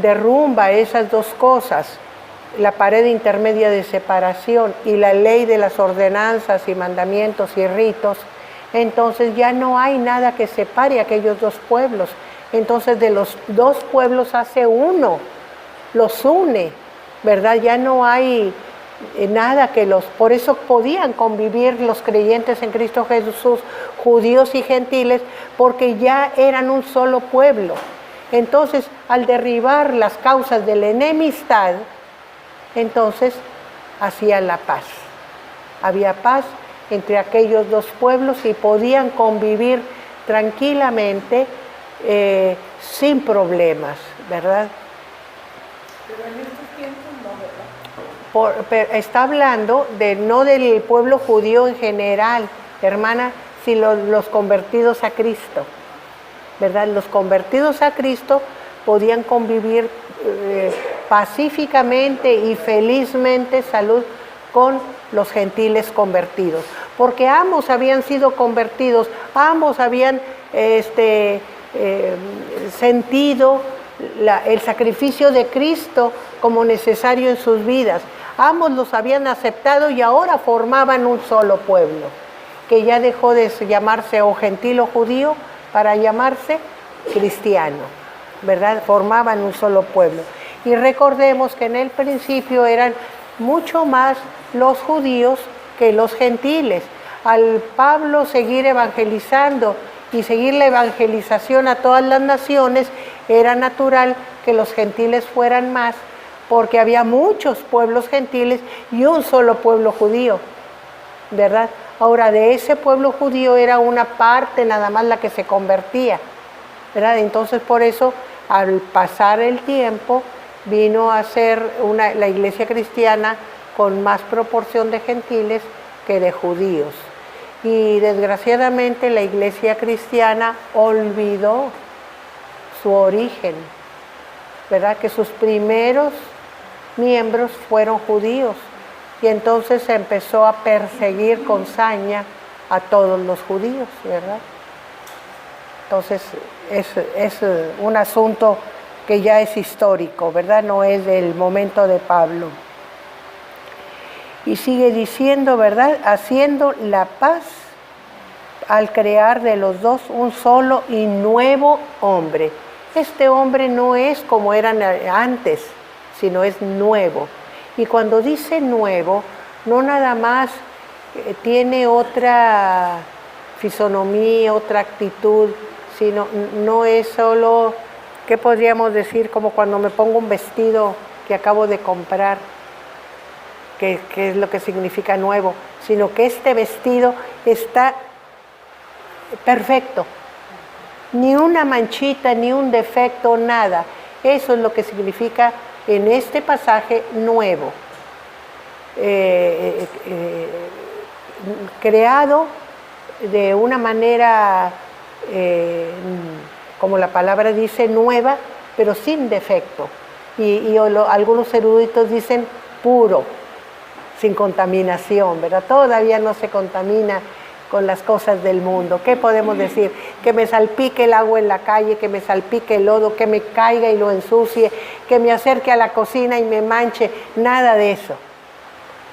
A: derrumba esas dos cosas, la pared intermedia de separación y la ley de las ordenanzas y mandamientos y ritos, entonces ya no hay nada que separe a aquellos dos pueblos. Entonces de los dos pueblos hace uno, los une, ¿verdad? Ya no hay nada que por eso podían convivir los creyentes en Cristo Jesús, judíos y gentiles, porque ya eran un solo pueblo. Entonces, al derribar las causas de la enemistad, entonces hacía la paz. Había paz entre aquellos dos pueblos y podían convivir tranquilamente, sin problemas, ¿verdad?
B: Pero en estos tiempos no, ¿verdad?
A: Está hablando no del pueblo judío en general, hermana, sino los convertidos a Cristo, ¿verdad? Los convertidos a Cristo podían convivir pacíficamente y felizmente, salud, con los gentiles convertidos, porque ambos habían sido convertidos, ambos habían sentido el sacrificio de Cristo como necesario en sus vidas. Ambos los habían aceptado y ahora formaban un solo pueblo, que ya dejó de llamarse o gentil o judío para llamarse cristiano, ¿verdad? Formaban un solo pueblo. Y recordemos que en el principio eran mucho más los judíos que los gentiles. Al Pablo seguir evangelizando y seguir la evangelización a todas las naciones, era natural que los gentiles fueran más, porque había muchos pueblos gentiles y un solo pueblo judío, ¿verdad? Ahora, de ese pueblo judío era una parte nada más la que se convertía, ¿verdad? Entonces, por eso, al pasar el tiempo, vino a ser la iglesia cristiana con más proporción de gentiles que de judíos. Y desgraciadamente la iglesia cristiana olvidó su origen, ¿verdad? Que sus primeros miembros fueron judíos, y entonces se empezó a perseguir con saña a todos los judíos, ¿verdad? Entonces es un asunto que ya es histórico, ¿verdad? No es del momento de Pablo. Y sigue diciendo, ¿verdad? Haciendo la paz al crear de los dos un solo y nuevo hombre. Este hombre no es como eran antes, sino es nuevo. Y cuando dice nuevo, no nada más tiene otra fisonomía, otra actitud, sino no es solo, ¿qué podríamos decir? Como cuando me pongo un vestido que acabo de comprar, que es lo que significa nuevo, sino que este vestido está perfecto, ni una manchita, ni un defecto, nada. Eso es lo que significa en este pasaje nuevo, creado de una manera, como la palabra dice, nueva, pero sin defecto. Y algunos eruditos dicen puro, sin contaminación, ¿verdad? Todavía no se contamina con las cosas del mundo. ¿Qué podemos decir? Que me salpique el agua en la calle, que me salpique el lodo, que me caiga y lo ensucie, que me acerque a la cocina y me manche, nada de eso.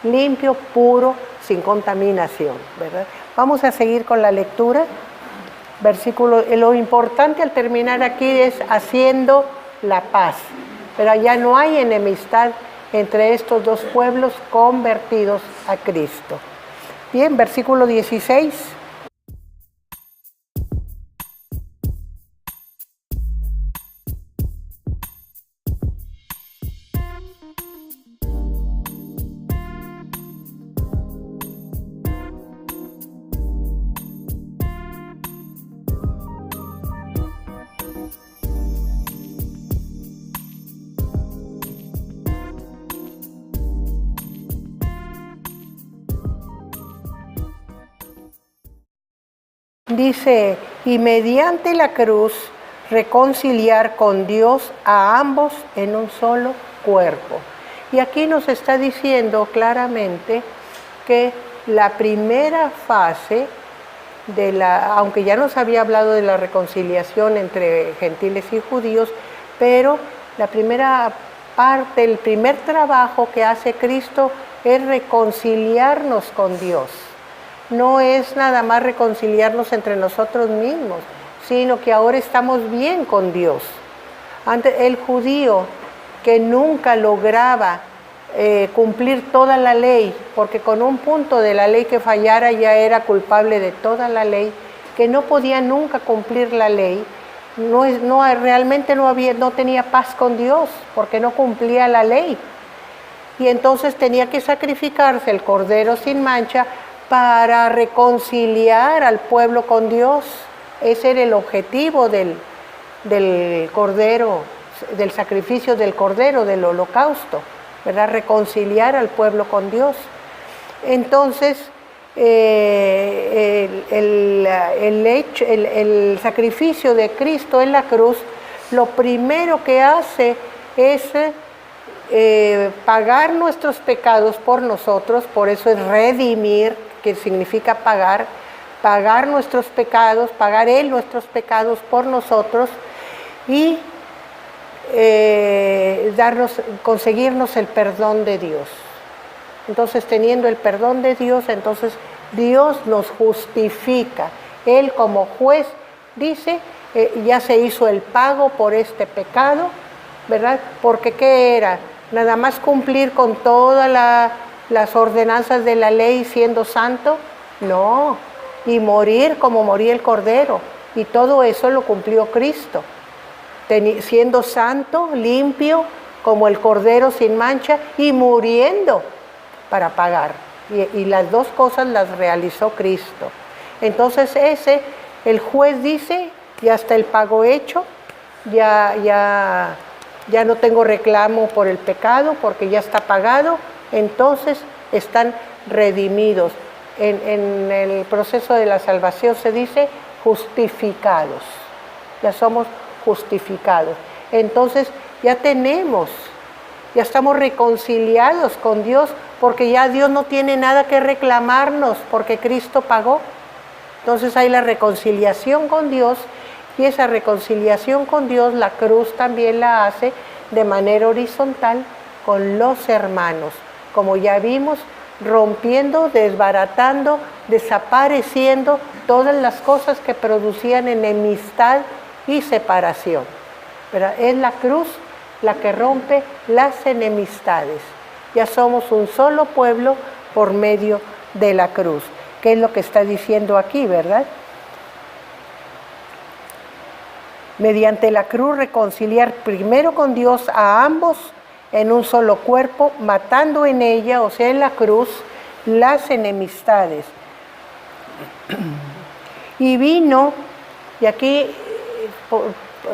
A: limpio, puro, sin contaminación, ¿verdad? Vamos a seguir con la lectura. Versículo, lo importante al terminar aquí es haciendo la paz, pero ya no hay enemistad entre estos dos pueblos convertidos a Cristo. Bien, versículo 16. Dice, y mediante la cruz reconciliar con Dios a ambos en un solo cuerpo. Y aquí nos está diciendo claramente que la primera fase aunque ya nos había hablado de la reconciliación entre gentiles y judíos, pero la primera parte, el primer trabajo que hace Cristo es reconciliarnos con Dios. No es nada más reconciliarnos entre nosotros mismos, sino que ahora estamos bien con Dios. Antes, el judío que nunca lograba cumplir toda la ley, porque con un punto de la ley que fallara ya era culpable de toda la ley, que no podía nunca cumplir la ley, realmente no tenía paz con Dios, porque no cumplía la ley. Y entonces tenía que sacrificarse el cordero sin mancha para reconciliar al pueblo con Dios. Ese era el objetivo del cordero, del sacrificio del cordero, del holocausto, ¿verdad? Reconciliar al pueblo con Dios. Entonces, el sacrificio de Cristo en la cruz, lo primero que hace es pagar nuestros pecados por nosotros, por eso es redimir, que significa pagar nuestros pecados, pagar Él nuestros pecados por nosotros y conseguirnos el perdón de Dios. Entonces, teniendo el perdón de Dios, entonces Dios nos justifica. Él como juez dice, ya se hizo el pago por este pecado, ¿verdad? Porque ¿qué era? Nada más cumplir con todas las ordenanzas de la ley siendo santo, no, y morir como moría el Cordero, y todo eso lo cumplió Cristo, siendo santo, limpio, como el Cordero sin mancha, y muriendo para pagar, y las dos cosas las realizó Cristo. Entonces el juez dice, ya está el pago hecho, ya no tengo reclamo por el pecado, porque ya está pagado, entonces están redimidos. En el proceso de la salvación se dice justificados, ya somos justificados. Entonces ya estamos reconciliados con Dios, porque ya Dios no tiene nada que reclamarnos, porque Cristo pagó. Entonces hay la reconciliación con Dios, y esa reconciliación con Dios, la cruz también la hace de manera horizontal con los hermanos, como ya vimos, rompiendo, desbaratando, desapareciendo todas las cosas que producían enemistad y separación. Pero es la cruz la que rompe las enemistades. Ya somos un solo pueblo por medio de la cruz, que es lo que está diciendo aquí, ¿verdad? Mediante la cruz reconciliar primero con Dios a ambos en un solo cuerpo, matando en ella, o sea, en la cruz, las enemistades. Y vino, y aquí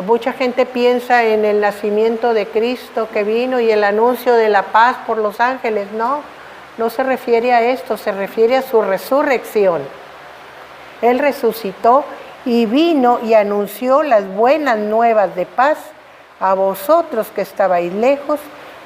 A: mucha gente piensa en el nacimiento de Cristo que vino y el anuncio de la paz por los ángeles. No se refiere a esto, se refiere a su resurrección. Él resucitó y vino y anunció las buenas nuevas de paz a vosotros que estabais lejos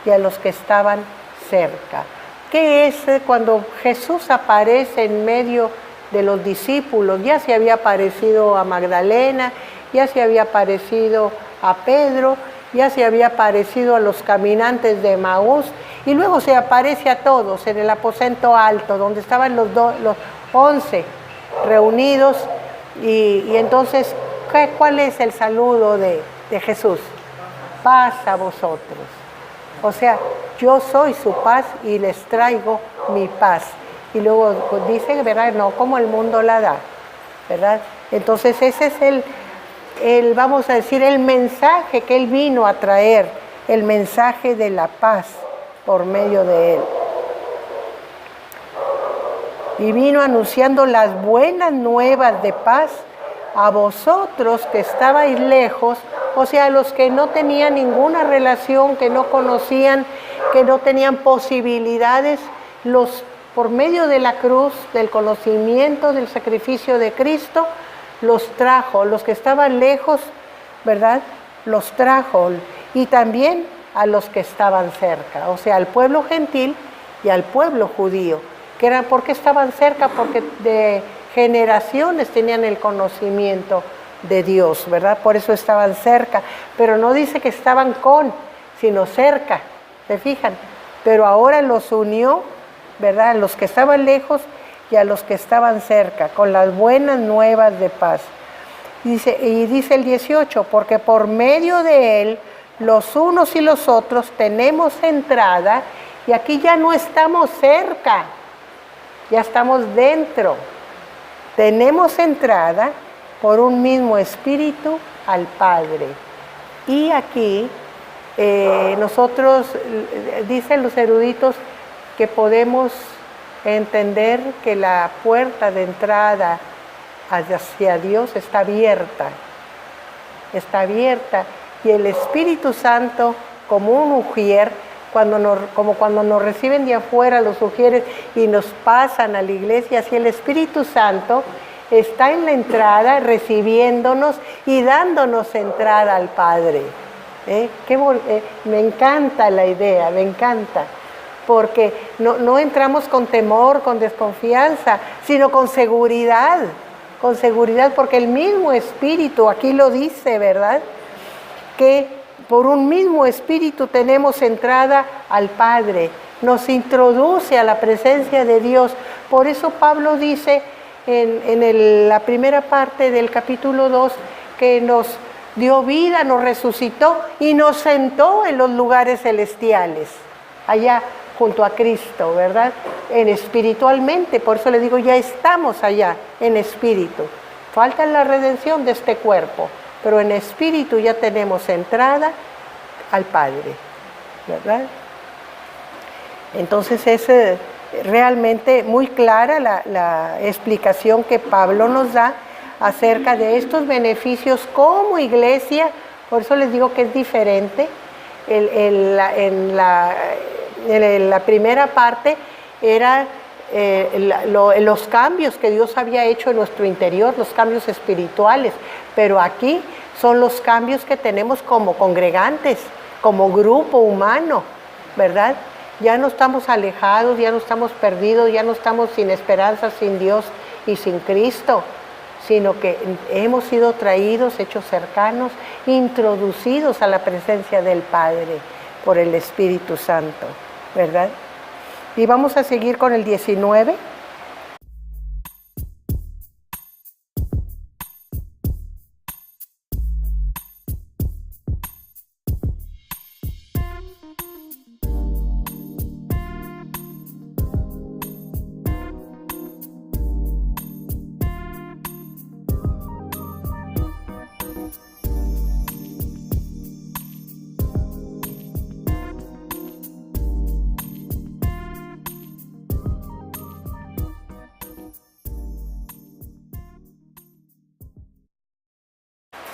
A: y a los que estaban cerca. ¿Qué es cuando Jesús aparece en medio de los discípulos? Ya se había aparecido a Magdalena, ya se había aparecido a Pedro, ya se había aparecido a los caminantes de Emaús y luego se aparece a todos en el aposento alto, donde estaban los 11 reunidos y entonces, ¿cuál es el saludo de Jesús? Paz a vosotros. O sea, yo soy su paz y les traigo mi paz. Y luego dice, ¿verdad? No como el mundo la da, ¿verdad? Entonces ese es vamos a decir, el mensaje que Él vino a traer, el mensaje de la paz por medio de Él. Y vino anunciando las buenas nuevas de paz a vosotros que estabais lejos, o sea, a los que no tenían ninguna relación, que no conocían, que no tenían posibilidades, por medio de la cruz, del conocimiento del sacrificio de Cristo, los trajo, los que estaban lejos, ¿verdad? Los trajo, y también a los que estaban cerca, o sea, al pueblo gentil y al pueblo judío, que eran, ¿por qué estaban cerca? Porque de generaciones tenían el conocimiento de Dios, ¿verdad? Por eso estaban cerca, pero no dice que estaban sino cerca, ¿se fijan? Pero ahora los unió, ¿verdad? A los que estaban lejos y a los que estaban cerca, con las buenas nuevas de paz. Y dice el 18, porque por medio de Él, los unos y los otros tenemos entrada, y aquí ya no estamos cerca, ya estamos dentro. Tenemos entrada por un mismo espíritu al Padre. Y aquí nosotros, dicen los eruditos, que podemos entender que la puerta de entrada hacia Dios está abierta, y el Espíritu Santo, como un ujier, como cuando nos reciben de afuera los ujieres y nos pasan a la iglesia, así el Espíritu Santo está en la entrada recibiéndonos y dándonos entrada al Padre. Me encanta la idea, me encanta, porque no entramos con temor, con desconfianza, sino con seguridad, porque el mismo Espíritu, aquí lo dice, ¿verdad? Que por un mismo Espíritu tenemos entrada al Padre, nos introduce a la presencia de Dios. Por eso Pablo dice en la primera parte del capítulo 2 que nos dio vida, nos resucitó y nos sentó en los lugares celestiales, allá junto a Cristo, ¿verdad? Espiritualmente, por eso le digo, ya estamos allá en espíritu. Falta la redención de este cuerpo, pero en espíritu ya tenemos entrada al Padre, ¿verdad? Entonces es realmente muy clara la explicación que Pablo nos da acerca de estos beneficios como iglesia. Por eso les digo que es diferente. En la primera parte era los cambios que Dios había hecho en nuestro interior, los cambios espirituales, pero aquí son los cambios que tenemos como congregantes, como grupo humano, ¿verdad? Ya no estamos alejados, ya no estamos perdidos, ya no estamos sin esperanza, sin Dios y sin Cristo, sino que hemos sido traídos, hechos cercanos, introducidos a la presencia del Padre por el Espíritu Santo, ¿verdad? Y vamos a seguir con el 19.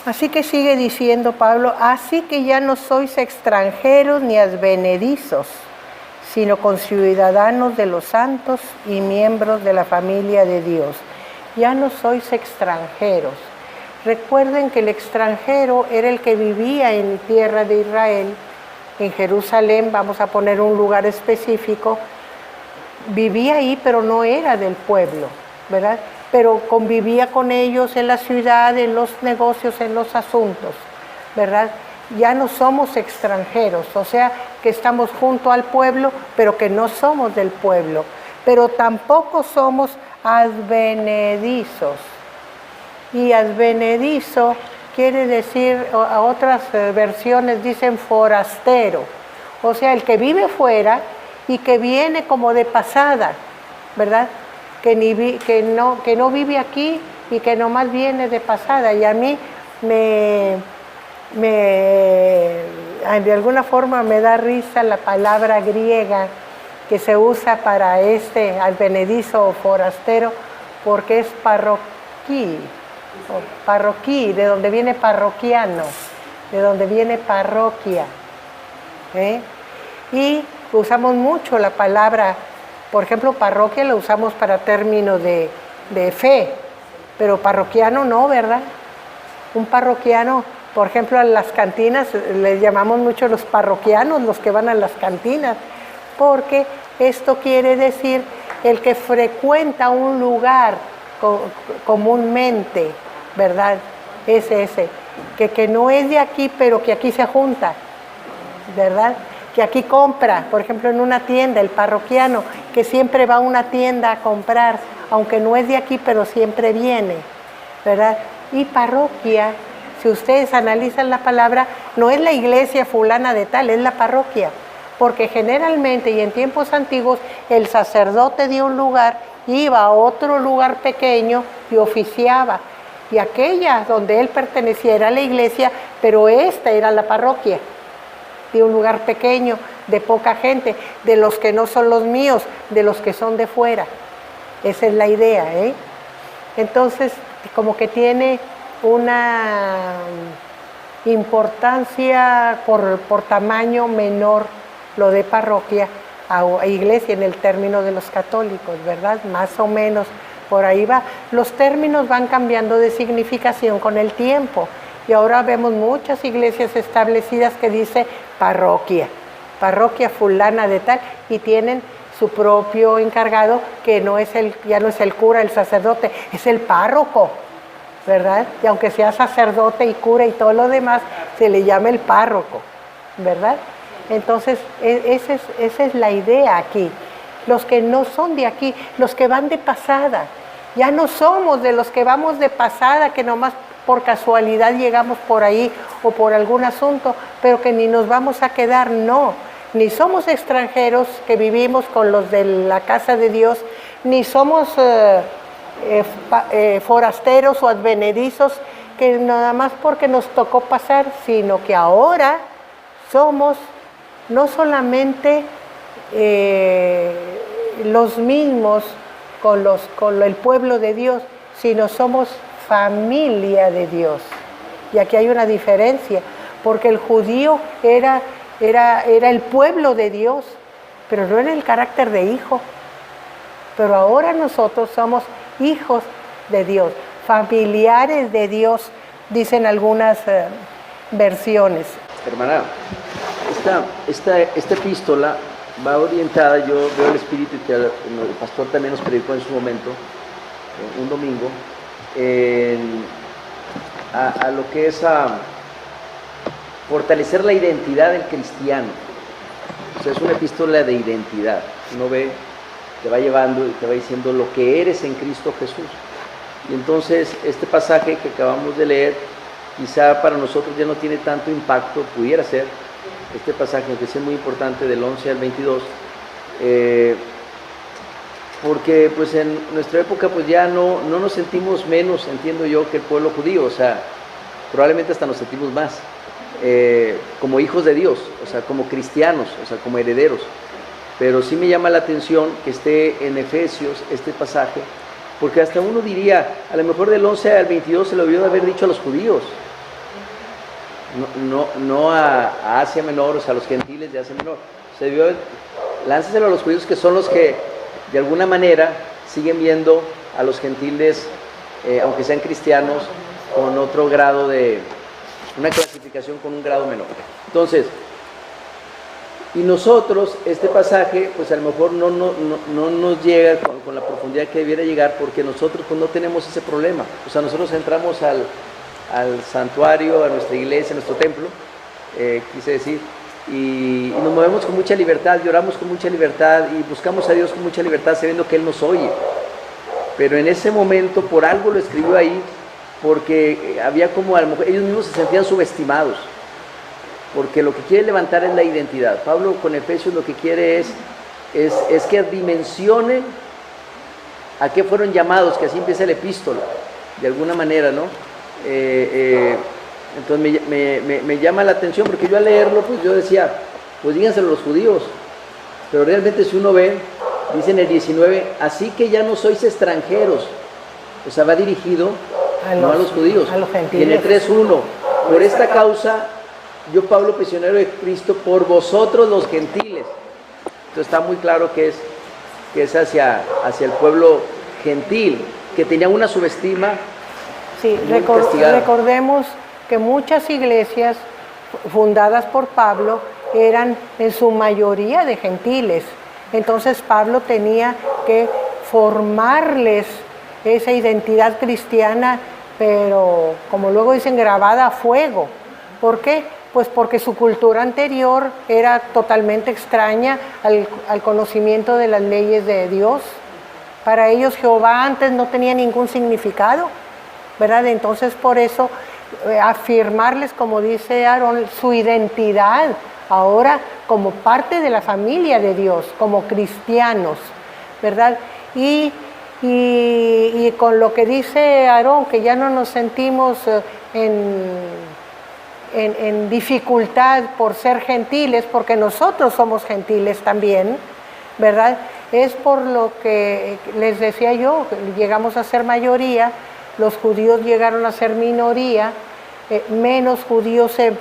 A: Así que sigue diciendo Pablo, así que ya no sois extranjeros ni advenedizos, sino conciudadanos de los santos y miembros de la familia de Dios. Ya no sois extranjeros. Recuerden que el extranjero era el que vivía en tierra de Israel, en Jerusalén, vamos a poner un lugar específico, vivía ahí pero no era del pueblo, ¿verdad? Pero convivía con ellos en la ciudad, en los negocios, en los asuntos, ¿verdad? ya no somos extranjeros, o sea, que estamos junto al pueblo, pero que no somos del pueblo, pero tampoco somos advenedizos. Y advenedizo quiere decir, a otras versiones dicen forastero, o sea, el que vive fuera y que viene como de pasada, ¿verdad? Que no vive aquí y que nomás viene de pasada. Y a mí de alguna forma me da risa la palabra griega que se usa para este advenedizo o forastero, porque es parroquí, de donde viene parroquiano, de donde viene parroquia. Y usamos mucho la palabra, por ejemplo, parroquia la usamos para términos de fe, pero parroquiano no, ¿verdad? Un parroquiano, por ejemplo, a las cantinas les llamamos mucho los parroquianos, los que van a las cantinas, porque esto quiere decir el que frecuenta un lugar comúnmente, ¿verdad? Es ese, que no es de aquí, pero que aquí se junta, ¿verdad? Que aquí compra, por ejemplo, en una tienda, el parroquiano, que siempre va a una tienda a comprar, aunque no es de aquí, pero siempre viene, ¿verdad? Y parroquia, si ustedes analizan la palabra, no es la iglesia fulana de tal, es la parroquia, porque generalmente y en tiempos antiguos el sacerdote de un lugar iba a otro lugar pequeño y oficiaba, y aquella donde él pertenecía era la iglesia, pero esta era la parroquia, de un lugar pequeño, de poca gente, de los que no son los míos, de los que son de fuera. Esa es la idea, ¿eh? Entonces, como que tiene una importancia por tamaño menor lo de parroquia a iglesia en el término de los católicos, ¿verdad? Más o menos por ahí va. Los términos van cambiando de significación con el tiempo. Y ahora vemos muchas iglesias establecidas que dice parroquia fulana de tal, y tienen su propio encargado, que ya no es el cura, el sacerdote, es el párroco, ¿verdad? Y aunque sea sacerdote y cura y todo lo demás, se le llama el párroco, ¿verdad? Entonces, esa es la idea aquí. Los que no son de aquí, los que van de pasada, ya no somos de los que vamos de pasada, que nomás por casualidad llegamos por ahí o por algún asunto, pero que ni nos vamos a quedar, no. Ni somos extranjeros que vivimos con los de la casa de Dios, ni somos forasteros o advenedizos que nada más porque nos tocó pasar, sino que ahora somos no solamente los mismos con el pueblo de Dios, sino somos familia de Dios. Y aquí hay una diferencia, porque el judío era el pueblo de Dios, pero no en el carácter de hijo. Pero ahora nosotros somos hijos de Dios, familiares de Dios, dicen algunas versiones.
D: Hermana, esta epístola va orientada, yo veo el espíritu que el pastor también nos predicó en su momento, un domingo, a lo que es fortalecer la identidad del cristiano. O sea, es una epístola de identidad. Uno ve, te va llevando y te va diciendo lo que eres en Cristo Jesús. Y entonces este pasaje que acabamos de leer, quizá para nosotros ya no tiene tanto impacto, pudiera ser, este pasaje, que es muy importante, del 11 al 22, porque pues en nuestra época pues ya no nos sentimos menos, entiendo yo, que el pueblo judío, o sea, probablemente hasta nos sentimos más, como hijos de Dios, o sea, como cristianos, o sea, como herederos. Pero sí me llama la atención que esté en Efesios este pasaje, porque hasta uno diría, a lo mejor del 11 al 22 se lo debió de haber dicho a los judíos, no a Asia Menor, o sea, a los gentiles de Asia Menor. Se debió, lánceselo a los judíos, que son los que de alguna manera siguen viendo a los gentiles, aunque sean cristianos, con otro grado de, una clasificación con un grado menor. Entonces, y nosotros, este pasaje, pues a lo mejor no nos llega con la profundidad que debiera llegar, porque nosotros pues no tenemos ese problema. O sea, nosotros entramos al santuario, a nuestra iglesia, a nuestro templo, quise decir, y nos movemos con mucha libertad, lloramos con mucha libertad y buscamos a Dios con mucha libertad sabiendo que Él nos oye. Pero en ese momento, por algo lo escribió ahí, porque había como, a lo mejor, ellos mismos se sentían subestimados, porque lo que quiere levantar es la identidad. Pablo con Efesios lo que quiere es que dimensionen a qué fueron llamados, que así empieza la epístola, de alguna manera, ¿no? Entonces me llama la atención, porque yo al leerlo, pues yo decía, pues díganselo a los judíos, pero realmente si uno ve, dice en el 19, así que ya no sois extranjeros, o sea, va dirigido no a los judíos,
A: a los gentiles.
D: y en el 3:1, por esta causa, yo Pablo, prisionero de Cristo, por vosotros los gentiles. Entonces está muy claro que es hacia el pueblo gentil, que tenía una subestima.
A: Sí, recordemos que muchas iglesias fundadas por Pablo eran en su mayoría de gentiles. Entonces Pablo tenía que formarles esa identidad cristiana, pero como luego dicen, grabada a fuego. ¿Por qué? Pues porque su cultura anterior era totalmente extraña al conocimiento de las leyes de Dios. Para ellos Jehová antes no tenía ningún significado, ¿verdad? Entonces por eso afirmarles, como dice Aarón, su identidad ahora como parte de la familia de Dios, como cristianos, ¿verdad? Y con lo que dice Aarón, que ya no nos sentimos en dificultad por ser gentiles, porque nosotros somos gentiles también, ¿verdad? Es por lo que les decía yo, llegamos a ser mayoría, los judíos llegaron a ser minoría, menos judíos se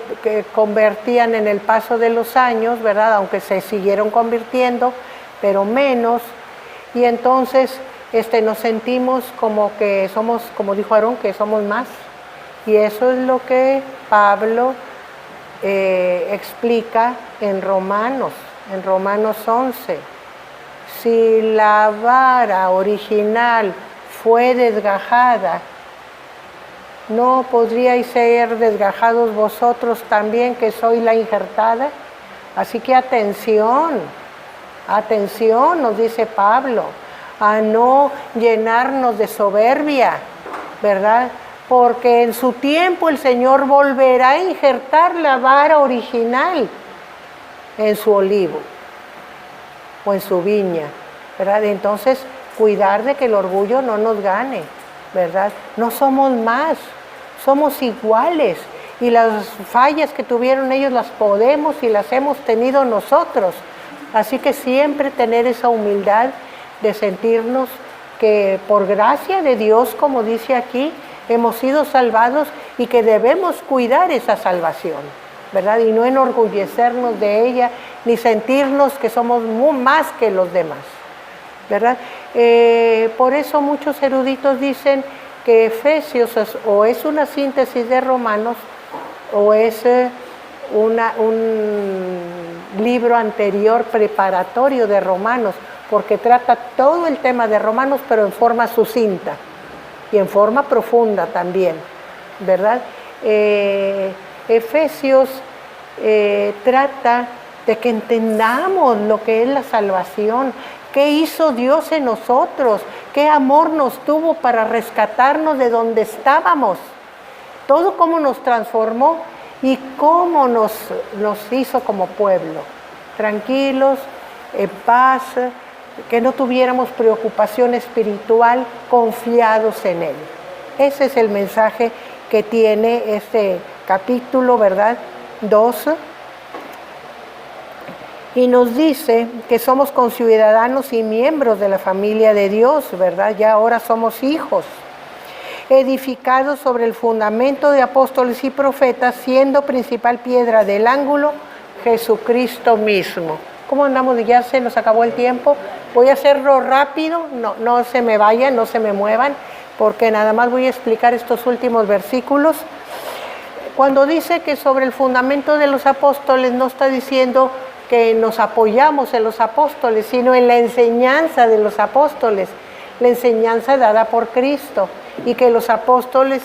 A: convertían en el paso de los años, ¿verdad? Aunque se siguieron convirtiendo, pero menos, y entonces nos sentimos como que somos, como dijo Aarón, que somos más, y eso es lo que Pablo explica en Romanos 11. Si la vara original fue desgajada, ¿no podríais ser desgajados vosotros también, que sois la injertada? Así que atención, nos dice Pablo, a no llenarnos de soberbia, ¿verdad? Porque en su tiempo el Señor volverá a injertar la vara original en su olivo o en su viña, ¿verdad? Entonces, cuidar de que el orgullo no nos gane, ¿verdad? No somos más, somos iguales, y las fallas que tuvieron ellos las podemos y las hemos tenido nosotros. Así que siempre tener esa humildad de sentirnos que por gracia de Dios, como dice aquí, hemos sido salvados y que debemos cuidar esa salvación, ¿verdad? Y no enorgullecernos de ella, ni sentirnos que somos más que los demás, ¿verdad? Por eso muchos eruditos dicen que Efesios o es una síntesis de Romanos o es un libro anterior preparatorio de Romanos, porque trata todo el tema de Romanos, pero en forma sucinta y en forma profunda también, ¿verdad? Efesios trata de que entendamos lo que es la salvación, qué hizo Dios en nosotros, qué amor nos tuvo para rescatarnos de donde estábamos, todo cómo nos transformó y cómo nos hizo como pueblo, tranquilos, en paz, que no tuviéramos preocupación espiritual, confiados en Él. Ese es el mensaje que tiene este capítulo, ¿verdad? 2. Y nos dice que somos conciudadanos y miembros de la familia de Dios, ¿verdad? Ya ahora somos hijos, edificados sobre el fundamento de apóstoles y profetas, siendo principal piedra del ángulo Jesucristo mismo. ¿Cómo andamos? Ya se nos acabó el tiempo. Voy a hacerlo rápido, no se me vayan, no se me muevan, porque nada más voy a explicar estos últimos versículos. Cuando dice que sobre el fundamento de los apóstoles, no está diciendo que nos apoyamos en los apóstoles, sino en la enseñanza de los apóstoles, la enseñanza dada por Cristo, y que los apóstoles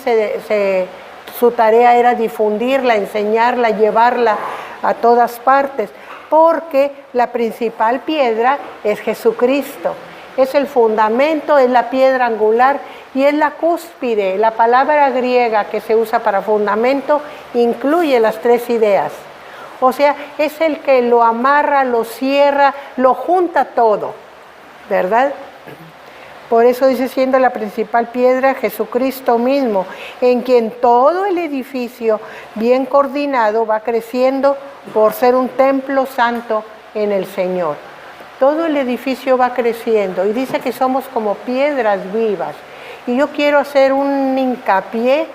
A: su tarea era difundirla, enseñarla, llevarla a todas partes, porque la principal piedra es Jesucristo. Es el fundamento, es la piedra angular y es la cúspide. La palabra griega que se usa para fundamento incluye las tres ideas. O sea, es el que lo amarra, lo cierra, lo junta todo, ¿verdad? Por eso dice, siendo la principal piedra Jesucristo mismo, en quien todo el edificio bien coordinado va creciendo por ser un templo santo en el Señor. Todo el edificio va creciendo y dice que somos como piedras vivas. Y yo quiero hacer un hincapié.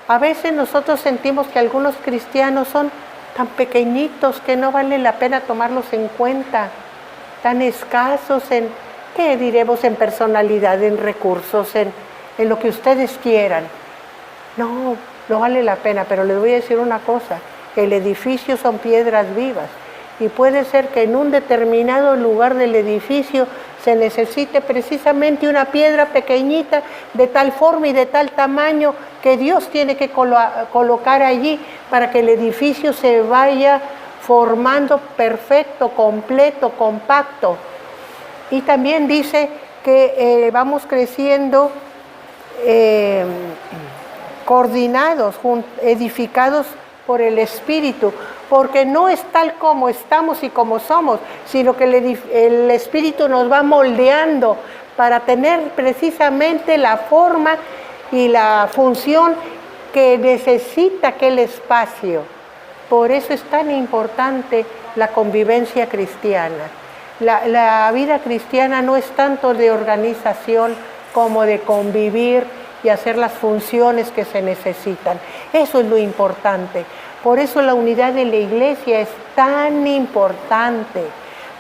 A: A veces nosotros sentimos que algunos cristianos son tan pequeñitos que no vale la pena tomarlos en cuenta, tan escasos en, ¿qué diremos?, en personalidad, en recursos, en lo que ustedes quieran. No vale la pena, pero les voy a decir una cosa, el edificio son piedras vivas. Y puede ser que en un determinado lugar del edificio se necesite precisamente una piedra pequeñita de tal forma y de tal tamaño que Dios tiene que colocar allí para que el edificio se vaya formando perfecto, completo, compacto. Y también dice que vamos creciendo coordinados, edificados por el Espíritu, porque no es tal como estamos y como somos, sino que el Espíritu nos va moldeando para tener precisamente la forma y la función que necesita aquel espacio. Por eso es tan importante la convivencia cristiana. La vida cristiana no es tanto de organización como de convivir y hacer las funciones que se necesitan. Eso es lo importante. Por eso la unidad de la iglesia es tan importante.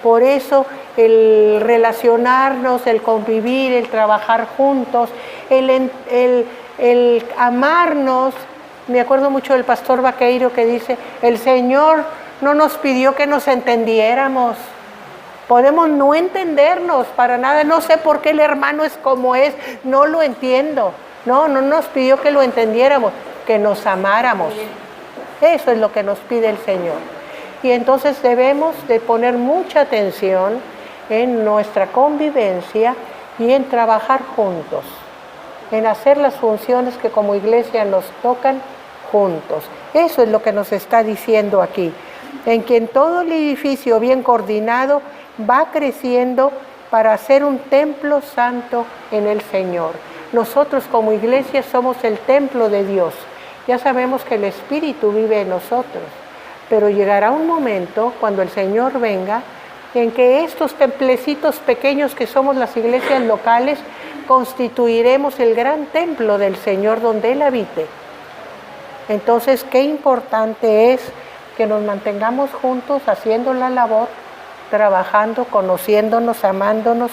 A: Por eso el relacionarnos, el convivir, el trabajar juntos, el amarnos. Me acuerdo mucho del pastor Vaqueiro que dice, el Señor no nos pidió que nos entendiéramos. Podemos no entendernos para nada. No sé por qué el hermano es como es, no lo entiendo. No nos pidió que lo entendiéramos, que nos amáramos. Eso es lo que nos pide el Señor. Y entonces debemos de poner mucha atención en nuestra convivencia y en trabajar juntos, en hacer las funciones que como iglesia nos tocan juntos. Eso es lo que nos está diciendo aquí. En quien todo el edificio bien coordinado va creciendo para ser un templo santo en el Señor. Nosotros como iglesia somos el templo de Dios. Ya sabemos que el Espíritu vive en nosotros, pero llegará un momento cuando el Señor venga en que estos templecitos pequeños que somos las iglesias locales constituiremos el gran templo del Señor donde Él habite. Entonces, qué importante es que nos mantengamos juntos haciendo la labor, trabajando, conociéndonos, amándonos,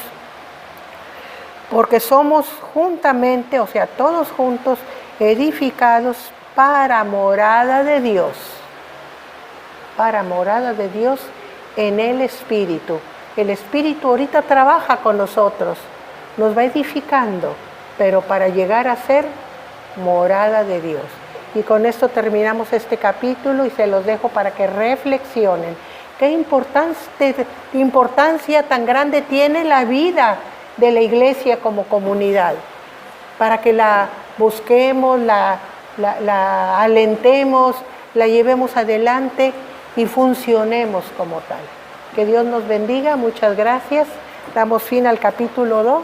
A: porque somos juntamente, o sea, todos juntos, edificados para morada de Dios en el Espíritu. El Espíritu ahorita trabaja con nosotros, nos va edificando, pero para llegar a ser morada de Dios. Y con esto terminamos este capítulo y se los dejo para que reflexionen. ¿Qué importancia tan grande tiene la vida de la iglesia como comunidad? Para que la busquemos, la alentemos, la llevemos adelante y funcionemos como tal. Que Dios nos bendiga, muchas gracias. Damos fin al capítulo 2